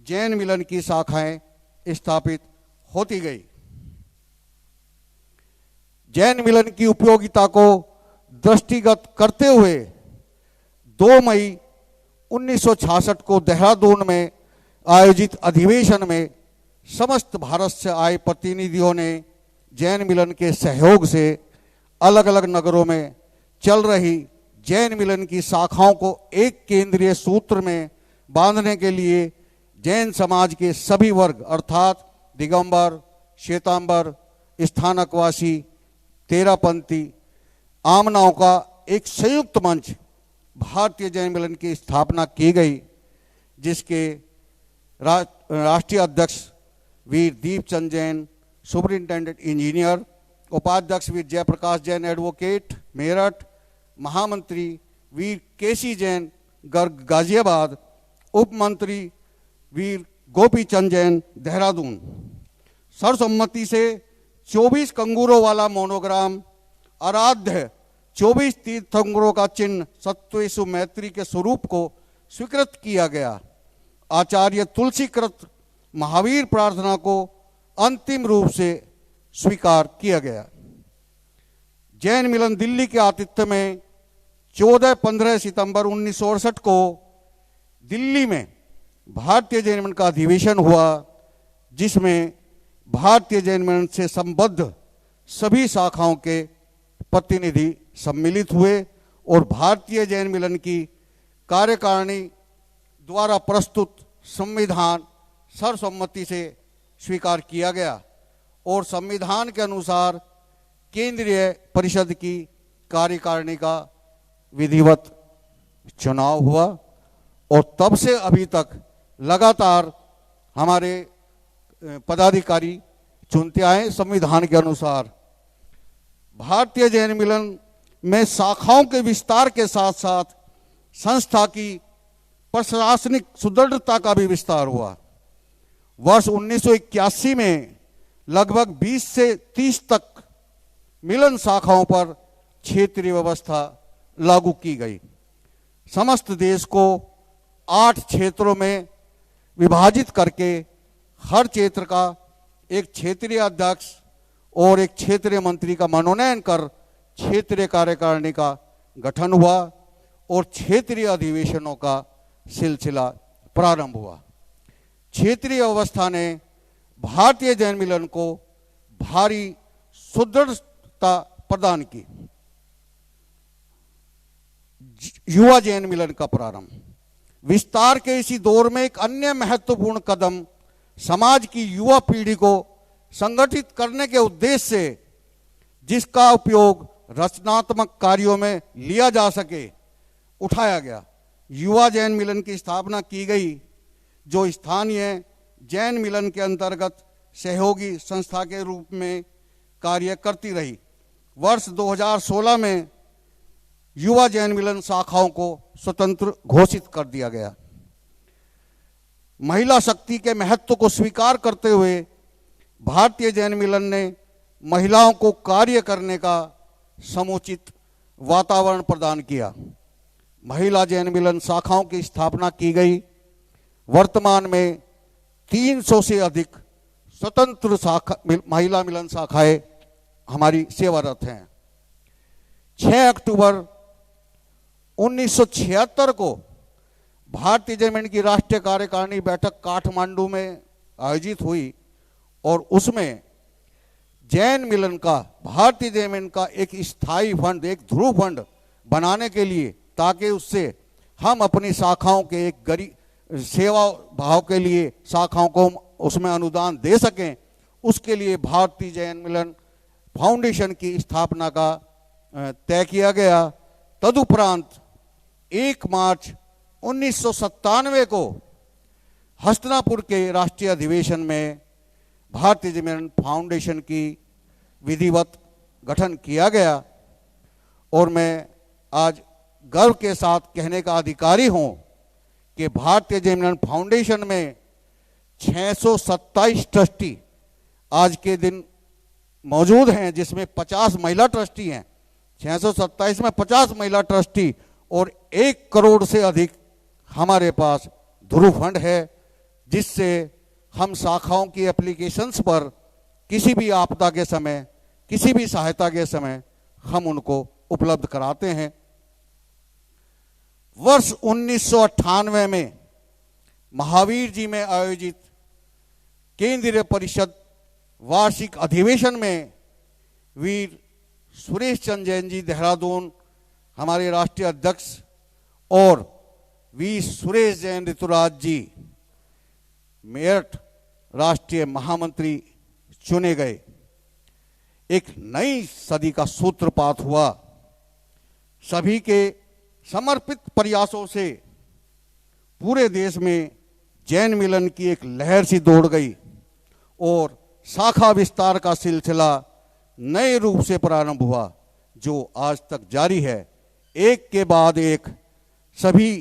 जैन मिलन की शाखाएं स्थापित होती गई। जैन मिलन की उपयोगिता को दृष्टिगत करते हुए 2 मई 1966 को देहरादून में आयोजित अधिवेशन में समस्त भारत से आए प्रतिनिधियों ने जैन मिलन के सहयोग से अलग अलग नगरों में चल रही जैन मिलन की शाखाओं को एक केंद्रीय सूत्र में बांधने के लिए जैन समाज के सभी वर्ग अर्थात दिगंबर, श्वेतांबर, स्थानकवासी, तेरापंथी आमनाओं का एक संयुक्त मंच भारतीय जैन मिलन की स्थापना की गई, जिसके राष्ट्रीय अध्यक्ष वीर दीपचंद जैन सुपरिंटेंडेंट इंजीनियर, उपाध्यक्ष वीर जयप्रकाश जैन एडवोकेट मेरठ, महामंत्री वीर केसी जैन गर्ग गाजियाबाद, उप मंत्री वीर गोपीचंद जैन देहरादून। सर्वसम्मति से 24 कंगूरों वाला मोनोग्राम, आराध्य 24 तीर्थंकरों का चिन्ह सत्वेषु मैत्री के स्वरूप को स्वीकृत किया गया। आचार्य तुलसीकृत महावीर प्रार्थना को अंतिम रूप से स्वीकार किया गया। जैन मिलन दिल्ली के आतिथ्य में 14-15 सितंबर 1968 को दिल्ली में भारतीय जैन मिलन का अधिवेशन हुआ, जिसमें भारतीय जैन मिलन से संबद्ध सभी शाखाओं के प्रतिनिधि सम्मिलित हुए और भारतीय जैन मिलन की कार्यकारिणी द्वारा प्रस्तुत संविधान सर्वसम्मति से स्वीकार किया गया और संविधान के अनुसार केंद्रीय परिषद की कार्यकारिणी का विधिवत चुनाव हुआ और तब से अभी तक लगातार हमारे पदाधिकारी चुनते आए संविधान के अनुसार। भारतीय जैन मिलन में शाखाओं के विस्तार के साथ साथ संस्था की प्रशासनिक सुदृढ़ता का भी विस्तार हुआ। वर्ष 1981 में लगभग 20 से 30 तक मिलन शाखाओं पर क्षेत्रीय व्यवस्था लागू की गई। समस्त देश को 8 क्षेत्रों में विभाजित करके हर क्षेत्र का एक क्षेत्रीय अध्यक्ष और एक क्षेत्रीय मंत्री का मनोनयन कर क्षेत्रीय कार्यकारिणी का गठन हुआ और क्षेत्रीय अधिवेशनों का सिलसिला प्रारंभ हुआ। क्षेत्रीय अवस्था ने भारतीय जैन मिलन को भारी सुदृढ़ता प्रदान की। युवा जैन मिलन का प्रारंभ, विस्तार के इसी दौर में एक अन्य महत्वपूर्ण कदम समाज की युवा पीढ़ी को संगठित करने के उद्देश्य से, जिसका उपयोग रचनात्मक कार्यों में लिया जा सके, उठाया गया। युवा जैन मिलन की स्थापना की गई, जो स्थानीय जैन मिलन के अंतर्गत सहयोगी संस्था के रूप में कार्य करती रही। वर्ष 2016 में युवा जैन मिलन शाखाओं को स्वतंत्र घोषित कर दिया गया। महिला शक्ति के महत्व को स्वीकार करते हुए भारतीय जैन मिलन ने महिलाओं को कार्य करने का समुचित वातावरण प्रदान किया। महिला जैन मिलन शाखाओं की स्थापना की गई। वर्तमान में 300 से अधिक स्वतंत्र महिला मिलन शाखाएं हमारी सेवारत हैं। 6 अक्टूबर 1976 को भारतीय जैन मिलन की राष्ट्रीय कार्यकारिणी बैठक काठमांडू में आयोजित हुई और उसमें जैन मिलन का, भारतीय जैन मिलन का एक स्थायी फंड, एक ध्रुव फंड बनाने के लिए, ताकि उससे हम अपनी शाखाओं के एक गरीब सेवा भाव के लिए शाखाओं को उसमें अनुदान दे सकें, उसके लिए भारतीय जैन मिलन फाउंडेशन की स्थापना का तय किया गया। तदुपरांत 1 मार्च 1997 को हस्तिनापुर के राष्ट्रीय अधिवेशन में भारतीय जैन मिलन फाउंडेशन की विधिवत गठन किया गया और मैं आज गर्व के साथ कहने का अधिकारी हूं कि भारतीय जैन मिलन फाउंडेशन में 627 ट्रस्टी आज के दिन मौजूद हैं, जिसमें 50 महिला ट्रस्टी हैं। 627 में 50 महिला ट्रस्टी और 1 करोड़ से अधिक हमारे पास ध्रुव फंड है, जिससे हम शाखाओं की एप्लीकेशंस पर किसी भी आपदा के समय, किसी भी सहायता के समय हम उनको उपलब्ध कराते हैं। वर्ष 1998 में महावीर जी में आयोजित केंद्रीय परिषद वार्षिक अधिवेशन में वीर सुरेश चंद्र जैन जी देहरादून हमारे राष्ट्रीय अध्यक्ष और वीर सुरेश जैन ऋतुराज जी मेरठ राष्ट्रीय महामंत्री चुने गए। एक नई सदी का सूत्रपात हुआ। सभी के समर्पित प्रयासों से पूरे देश में जैन मिलन की एक लहर सी दौड़ गई और शाखा विस्तार का सिलसिला नए रूप से प्रारंभ हुआ, जो आज तक जारी है। एक के बाद एक सभी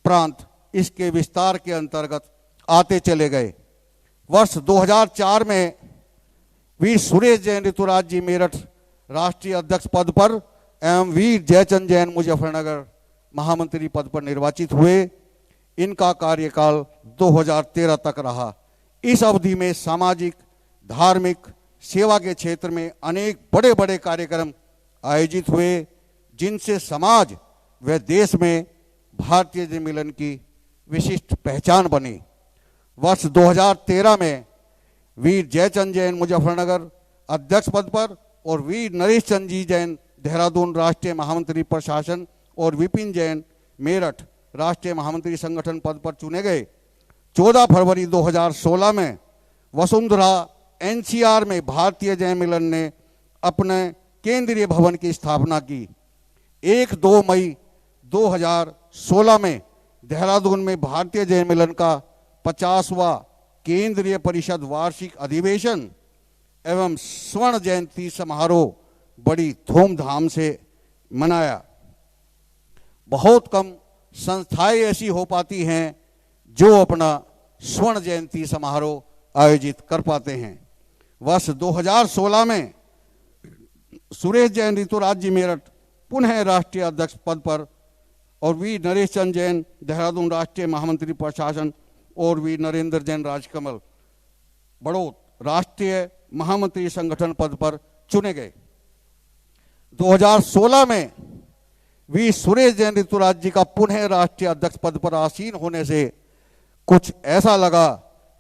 प्रांत इसके विस्तार के अंतर्गत आते चले गए। वर्ष 2004 में वीर सुरेश जैन ऋतुराज जी मेरठ राष्ट्रीय अध्यक्ष पद पर एवं वीर जयचंद जैन मुजफ्फरनगर महामंत्री पद पर निर्वाचित हुए। इनका कार्यकाल 2013 तक रहा। इस अवधि में सामाजिक, धार्मिक सेवा के क्षेत्र में अनेक बड़े बड़े कार्यक्रम आयोजित हुए, जिनसे समाज व देश में भारतीय जैन मिलन की विशिष्ट पहचान बनी। वर्ष 2013 में वीर जयचंद जैन मुजफ्फरनगर अध्यक्ष पद पर और वीर नरेश चंद जी जैन देहरादून राष्ट्रीय महामंत्री प्रशासन और विपिन जैन मेरठ राष्ट्रीय महामंत्री संगठन पद पर चुने गए। 14 फरवरी 2016 में वसुंधरा एनसीआर में भारतीय जैन मिलन ने अपने केंद्रीय भवन की स्थापना की। 1-2 मई 2016 में देहरादून में भारतीय जैन मिलन का 50वां केंद्रीय परिषद वार्षिक अधिवेशन एवं स्वर्ण जयंती समारोह बड़ी धूमधाम से मनाया। बहुत कम संस्थाएं ऐसी हो पाती हैं जो अपना स्वर्ण जयंती समारोह आयोजित कर पाते हैं। वर्ष 2016 में सुरेश जैन ऋतुराज जी मेरठ पुनः राष्ट्रीय अध्यक्ष पद पर और वीर नरेश चंद जैन देहरादून राष्ट्रीय महामंत्री प्रशासन और वीर नरेंद्र जैन राजकमल बड़ौत राष्ट्रीय महामंत्री संगठन पद पर चुने गए। 2016 में वी सुरेश जैन ऋतुराज जी का पुनः राष्ट्रीय अध्यक्ष पद पर आसीन होने से कुछ ऐसा लगा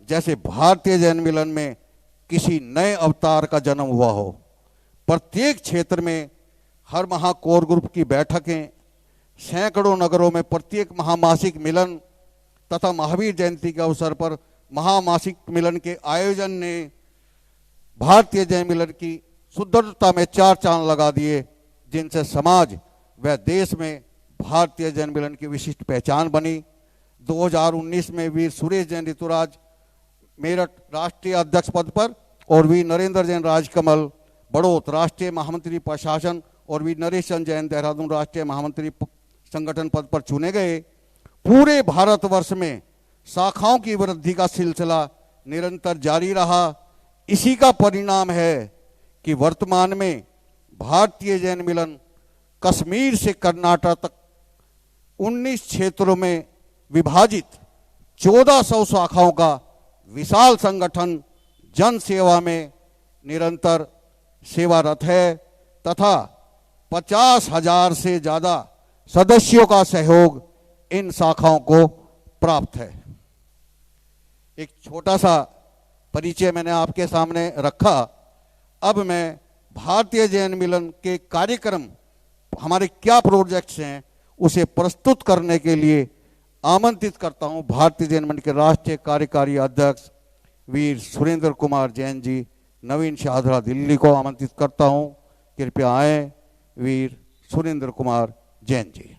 जैसे भारतीय जैन मिलन में किसी नए अवतार का जन्म हुआ हो। प्रत्येक क्षेत्र में हर माह कोर ग्रुप की बैठकें, सैकड़ों नगरों में प्रत्येक महामासिक मिलन तथा महावीर जयंती के अवसर पर महामासिक मिलन के आयोजन ने भारतीय जैन मिलन की सुदृढ़ता में चार चांद लगा दिए, जिनसे समाज व देश में भारतीय जैन मिलन की विशिष्ट पहचान बनी। 2019 में वीर सुरेश जैन ऋतुराज मेरठ राष्ट्रीय अध्यक्ष पद पर और वीर नरेंद्र जैन राजकमल बड़ौत राष्ट्रीय महामंत्री प्रशासन और वीर नरेश चंद्र जैन देहरादून राष्ट्रीय महामंत्री संगठन पद पर चुने गए। पूरे भारतवर्ष में शाखाओं की वृद्धि का सिलसिला निरंतर जारी रहा। इसी का परिणाम है कि वर्तमान में भारतीय जैन मिलन कश्मीर से कर्नाटक तक 19 क्षेत्रों में विभाजित 1400 शाखाओं का विशाल संगठन जन सेवा में निरंतर सेवारत है तथा 50,000 से ज़्यादा सदस्यों का सहयोग इन शाखाओं को प्राप्त है। एक छोटा सा परिचय मैंने आपके सामने रखा। अब मैं भारतीय जैन मिलन के कार्यक्रम, हमारे क्या प्रोजेक्ट्स हैं, उसे प्रस्तुत करने के लिए आमंत्रित करता हूं भारतीय जैन मिलन के राष्ट्रीय कार्यकारी अध्यक्ष वीर सुरेंद्र कुमार जैन जी, नवीन शाहदरा दिल्ली को आमंत्रित करता हूं। कृपया आए वीर सुरेंद्र कुमार जैन जी।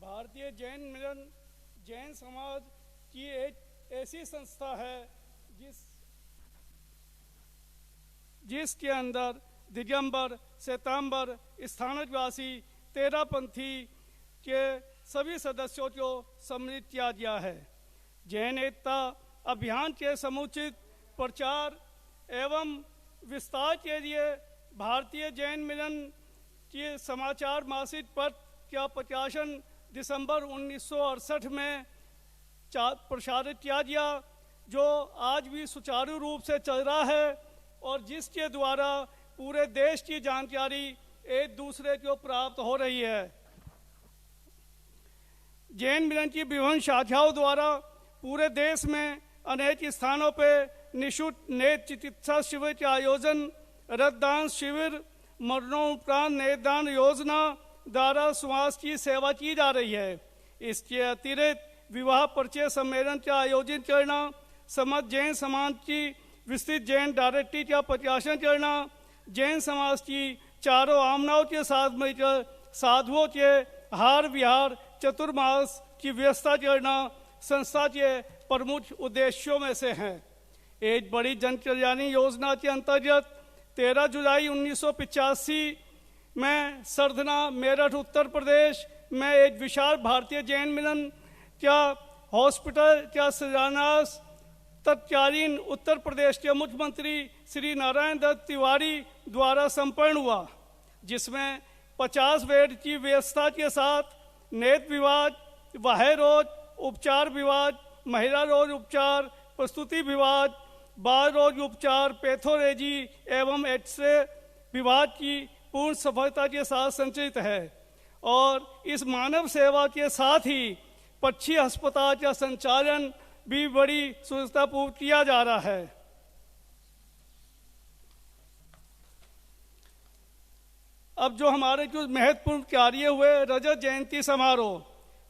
भारतीय जैन मिलन जैन समाज की एक ऐसी संस्था है जिसके अंदर दिगंबर, श्वेतांबर, स्थानकवासी, तेरापंथी के सभी सदस्यों को सम्मिलित किया गया है। जैन एकता अभियान के समुचित प्रचार एवं विस्तार के लिए भारतीय जैन मिलन के समाचार मासिक पत्र का प्रकाशन दिसंबर 1968 में प्रसारित किया गया, जो आज भी सुचारू रूप से चल रहा है और जिसके द्वारा पूरे देश की जानकारी एक दूसरे को प्राप्त हो रही है। जैन मिलन की विभिन्न शाखाओं द्वारा पूरे देश में अनेक स्थानों पर निःशुल्क नेत्र चिकित्सा शिविर के आयोजन, रक्तदान शिविर, मरणोपरांत नेत्रदान योजना द्वारा समाज की सेवा की जा रही है। इसके अतिरिक्त विवाह परिचय सम्मेलन का आयोजन करना, समस्त जैन समाज की विस्तृत जैन डायरेक्टरी का प्रकाशन करना, जैन समाज की चारों आमनाओं के साथ मिलकर साधुओं के हार विहार चतुर्मास की व्यवस्था करना संस्था के प्रमुख उद्देश्यों में से हैं। एक बड़ी जन कल्याणी योजना के अंतर्गत 13 जुलाई 1985 में सरधना मेरठ उत्तर प्रदेश में एक विशाल भारतीय जैन मिलन क्या हॉस्पिटल का शिलान्यास तत्कालीन उत्तर प्रदेश के मुख्यमंत्री श्री नारायण दत्त तिवारी द्वारा संपन्न हुआ, जिसमें 50 बेड की व्यवस्था के साथ नेत्र विभाग, बाह्य रोग उपचार विभाग, महिला रोग उपचार, प्रसूति विभाग, बाल रोग उपचार, पैथोलॉजी एवं एक्सरे विभाग की पूर्ण सफलता के साथ संचालित है और इस मानव सेवा के साथ ही पक्षी अस्पताल का संचालन भी बड़ी सुविधापूर्वक किया जा रहा है। अब जो हमारे कुछ महत्वपूर्ण कार्य हुए, रजत जयंती समारोह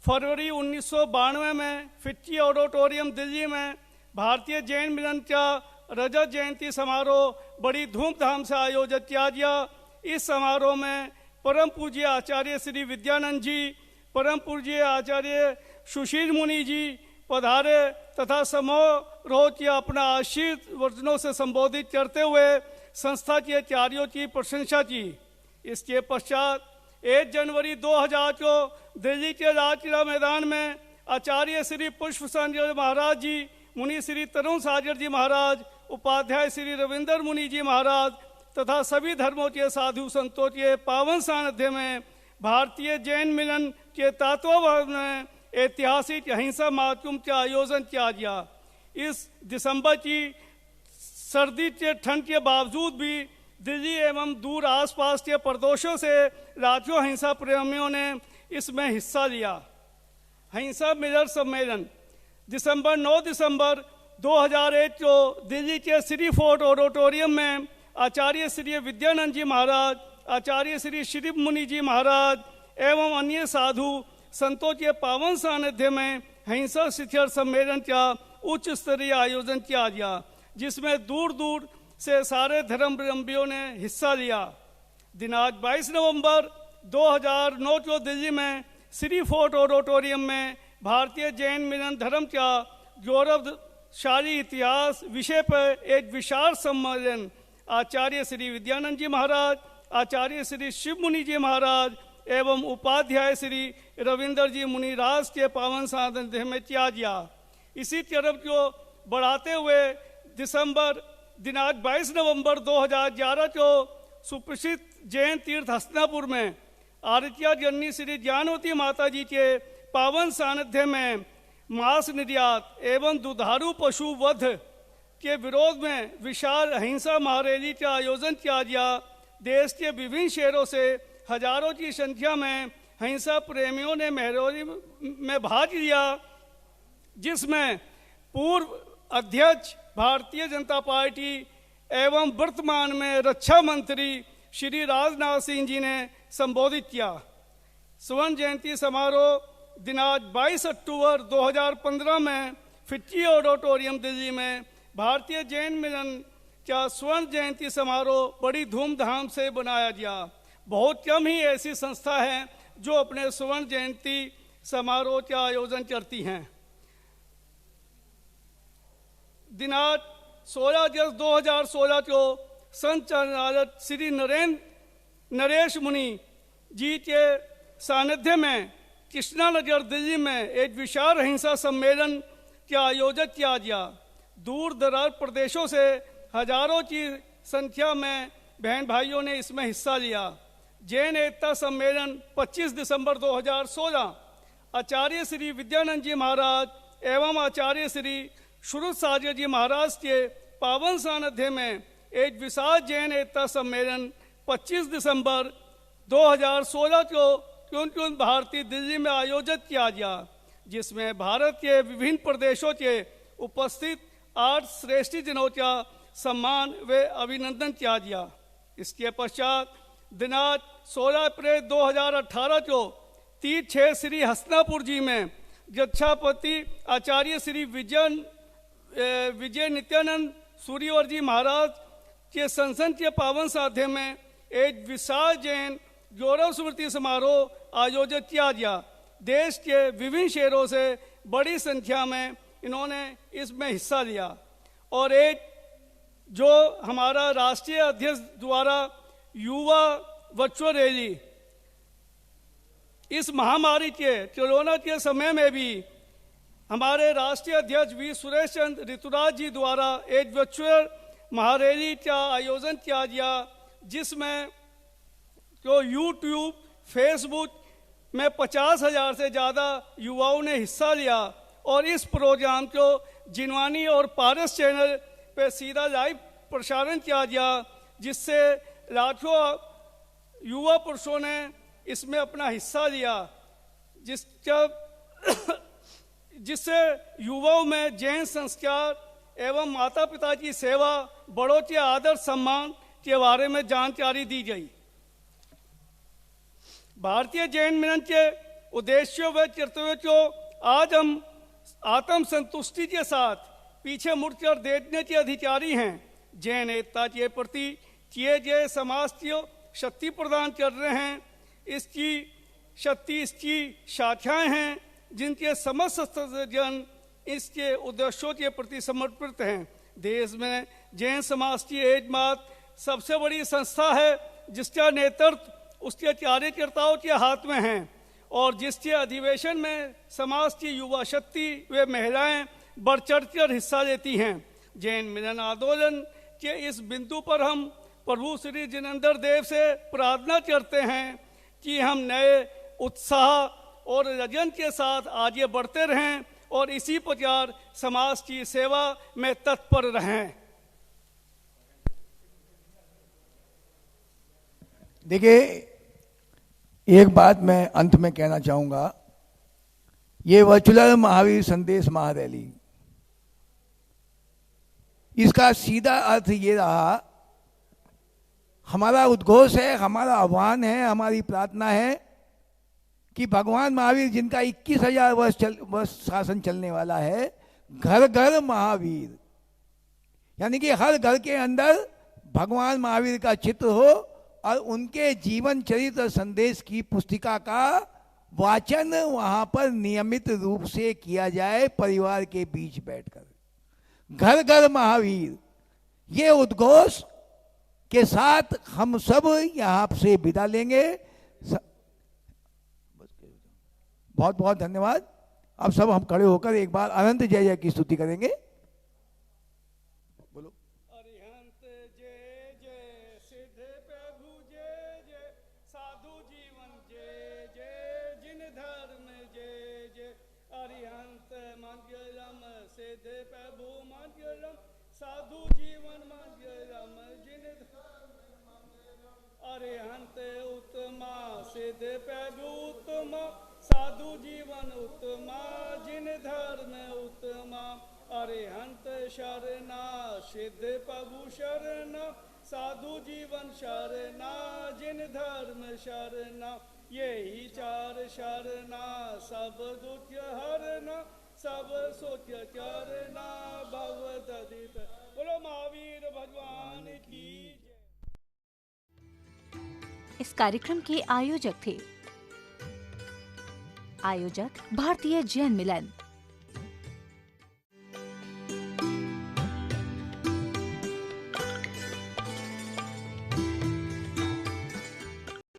फरवरी 1992 में फिक्की ऑडिटोरियम दिल्ली में भारतीय जैन मिलन का रजत जयंती समारोह बड़ी धूमधाम से आयोजित किया गया। इस समारोह में परम पूज्य आचार्य श्री विद्यानंद जी, परम पूज्य आचार्य सुशील मुनि जी पधारे तथा समारोह की अपना आशीर्वाद वचनों से संबोधित करते हुए संस्था के कार्यों की प्रशंसा की। इसके पश्चात 1 जनवरी 2000 को दिल्ली के लालकिला मैदान में आचार्य श्री पुष्प संजय महाराज जी, मुनि श्री तरुण सागर जी महाराज, उपाध्याय श्री रविंद्र मुनि जी महाराज तथा सभी धर्मों के साधु संतों के पावन सानिध्य में भारतीय जैन मिलन के तत्वावधान में ऐतिहासिक अहिंसा महाकुंभ का आयोजन किया गया। इस दिसंबर की सर्दी के ठंड के बावजूद भी दिल्ली एवं दूर आसपास के प्रदेशों से लाखों अहिंसा प्रेमियों ने इसमें हिस्सा लिया। अहिंसा मिलन सम्मेलन 9 दिसंबर 2001 को दिल्ली के श्री फोर्ट ऑडिटोरियम में आचार्य श्री विद्यानंद जी महाराज, आचार्य श्री शिव मुनि जी महाराज एवं अन्य साधु संतों के पावन सानिध्य में अहिंसा शिखर सम्मेलन का उच्च स्तरीय आयोजन किया गया, जिसमें दूर दूर से सारे धर्मावलंबियों ने हिस्सा लिया। दिनांक 22 नवंबर 2009 को दिल्ली में श्री फोर्ट ऑडिटोरियम में भारतीय जैन मिलन धर्म का गौरवशाली इतिहास विषय पर एक विशाल सम्मेलन आचार्य श्री विद्यानंद जी महाराज, आचार्य श्री शिव मुनि जी महाराज एवं उपाध्याय श्री रविंद्र जी मुनिराज के पावन सानिध्य में किया गया। इसी तरफ को बढ़ाते हुए दिनांक 22 नवंबर 2011 को सुप्रसिद्ध जैन तीर्थ हस्तिनापुर में आदित्य जननी श्री ज्ञानवती माता जी के पावन सानिध्य में मांस निर्यात एवं दुधारू पशु वध के विरोध में विशाल अहिंसा महारैली का आयोजन किया गया। देश के विभिन्न शहरों से हजारों की संख्या में अहिंसा प्रेमियों ने महारैली में भाग लिया, जिसमें पूर्व अध्यक्ष भारतीय जनता पार्टी एवं वर्तमान में रक्षा मंत्री श्री राजनाथ सिंह जी ने संबोधित किया। स्वर्ण जयंती समारोह दिनांक 22 अक्टूबर 2015 में फिक्की ऑडिटोरियम दिल्ली में भारतीय जैन मिलन का स्वर्ण जयंती समारोह बड़ी धूमधाम से बनाया गया। बहुत कम ही ऐसी संस्था हैं जो अपने स्वर्ण जयंती समारोह का आयोजन करती हैं। दिनांक 16 अगस्त 2016 को संचालक श्री नरेश मुनि जी के सानिध्य में कृष्णानगर दिल्ली में एक विशाल अहिंसा सम्मेलन का आयोजन किया गया। दूर दराज प्रदेशों से हजारों की संख्या में बहन भाइयों ने इसमें हिस्सा लिया। जैन एकता सम्मेलन 25 दिसंबर 2016 आचार्य श्री विद्यानंद जी महाराज एवं आचार्य श्री श्रुतसागर जी महाराज के पावन सानिध्य में एक विशाल जैन एकता सम्मेलन 25 दिसंबर 2016 को क्यों भारतीय दिल्ली में आयोजित किया गया, जिसमें भारत के विभिन्न प्रदेशों के उपस्थित 8 श्रेष्ठ जनों का सम्मान व अभिनंदन किया गया। इसके पश्चात दिनांक 16 अप्रैल 2018 को तीर्थ क्षेत्र श्री हस्तिनापुर जी में गच्छापति आचार्य श्री विजय नित्यानंद सूर्यवर जी महाराज के संसन के पावन साध्य में एक विशाल जैन गौरव स्मृति समारोह आयोजित किया गया। देश के विभिन्न शहरों से बड़ी संख्या में इन्होंने इसमें हिस्सा लिया और एक जो हमारा राष्ट्रीय अध्यक्ष द्वारा युवा वर्चुअल रैली इस महामारी के कोरोना के समय में भी हमारे राष्ट्रीय अध्यक्ष वी सुरेश चंद्र ऋतुराज जी द्वारा एक वर्चुअल महारैली का आयोजन किया गया, जिसमें जो यूट्यूब फेसबुक में 50,000 से ज़्यादा युवाओं ने हिस्सा लिया और इस प्रोग्राम को जिनवानी और पारस चैनल पे सीधा लाइव प्रसारण किया गया, जिससे लाखों युवा पुरुषों ने इसमें अपना हिस्सा लिया, जिससे युवाओं में जैन संस्कार एवं माता पिता की सेवा, बड़ों के आदर सम्मान के बारे में जानकारी दी गई। भारतीय जैन मिलन के उद्देश्यों व कर्तव्यों को आज हम आत्म संतुष्टि के साथ पीछे मुड़कर देखने के अधिकारी हैं। जैन एकता के प्रति किए गए समाज को शक्ति प्रदान कर रहे हैं। इसकी शक्ति इसकी शाखाएं हैं, जिनके समस्त जन इसके उद्देश्यों के प्रति समर्पित हैं। देश में जैन समाज की एकमात्र सबसे बड़ी संस्था है, जिसका नेतृत्व उसके कार्यकर्ताओं के हाथ में है और जिसके अधिवेशन में समाज की युवा शक्ति व महिलाएं बढ़ चढ़कर हिस्सा लेती हैं। जैन मिलन आंदोलन के इस बिंदु पर हम प्रभु श्री जिनेंद्र देव से प्रार्थना करते हैं कि हम नए उत्साह और रजन के साथ आगे बढ़ते रहें और इसी प्रकार समाज की सेवा में तत्पर रहें। देखिए, एक बात मैं अंत में कहना चाहूंगा। ये वर्चुअल महावीर संदेश महारैली, इसका सीधा अर्थ ये रहा, हमारा उद्घोष है, हमारा आह्वान है, हमारी प्रार्थना है कि भगवान महावीर जिनका 21,000 वर्ष शासन चलने वाला है, घर घर महावीर, यानी कि हर घर के अंदर भगवान महावीर का चित्र हो और उनके जीवन चरित्र संदेश की पुस्तिका का वाचन वहां पर नियमित रूप से किया जाए, परिवार के बीच बैठकर। घर घर महावीर, ये उद्घोष के साथ हम सब यहां से विदा लेंगे। बहुत बहुत धन्यवाद। अब सब हम खड़े होकर एक बार अनंत जय जय की स्तुति करेंगे। बोलो। अरिहंत जय जय, सिद्ध प्रभु जय जय, साधु जीवन जय जय, जिन धर्म जय जय। अरिहंत मंगलम, सिद्ध प्रभु मंगलम, साधु जीवन मंगलम, जिन अरिहंत उत्तमा, सिद्ध प्रभु उत्तमा, साधु जीवन उत्तमा, जिन धर्म उत्तमा। अरिहंत शरणा, सिद्ध प्रभु शरणा, साधु जीवन शरणा, जिन धर्म शरणा। यही चार शरणा, सब दुख हरना, सब सुख करना, भव ददित। बोलो महावीर भगवान की जय। इस कार्यक्रम के आयोजक थे भारतीय जैन मिलन।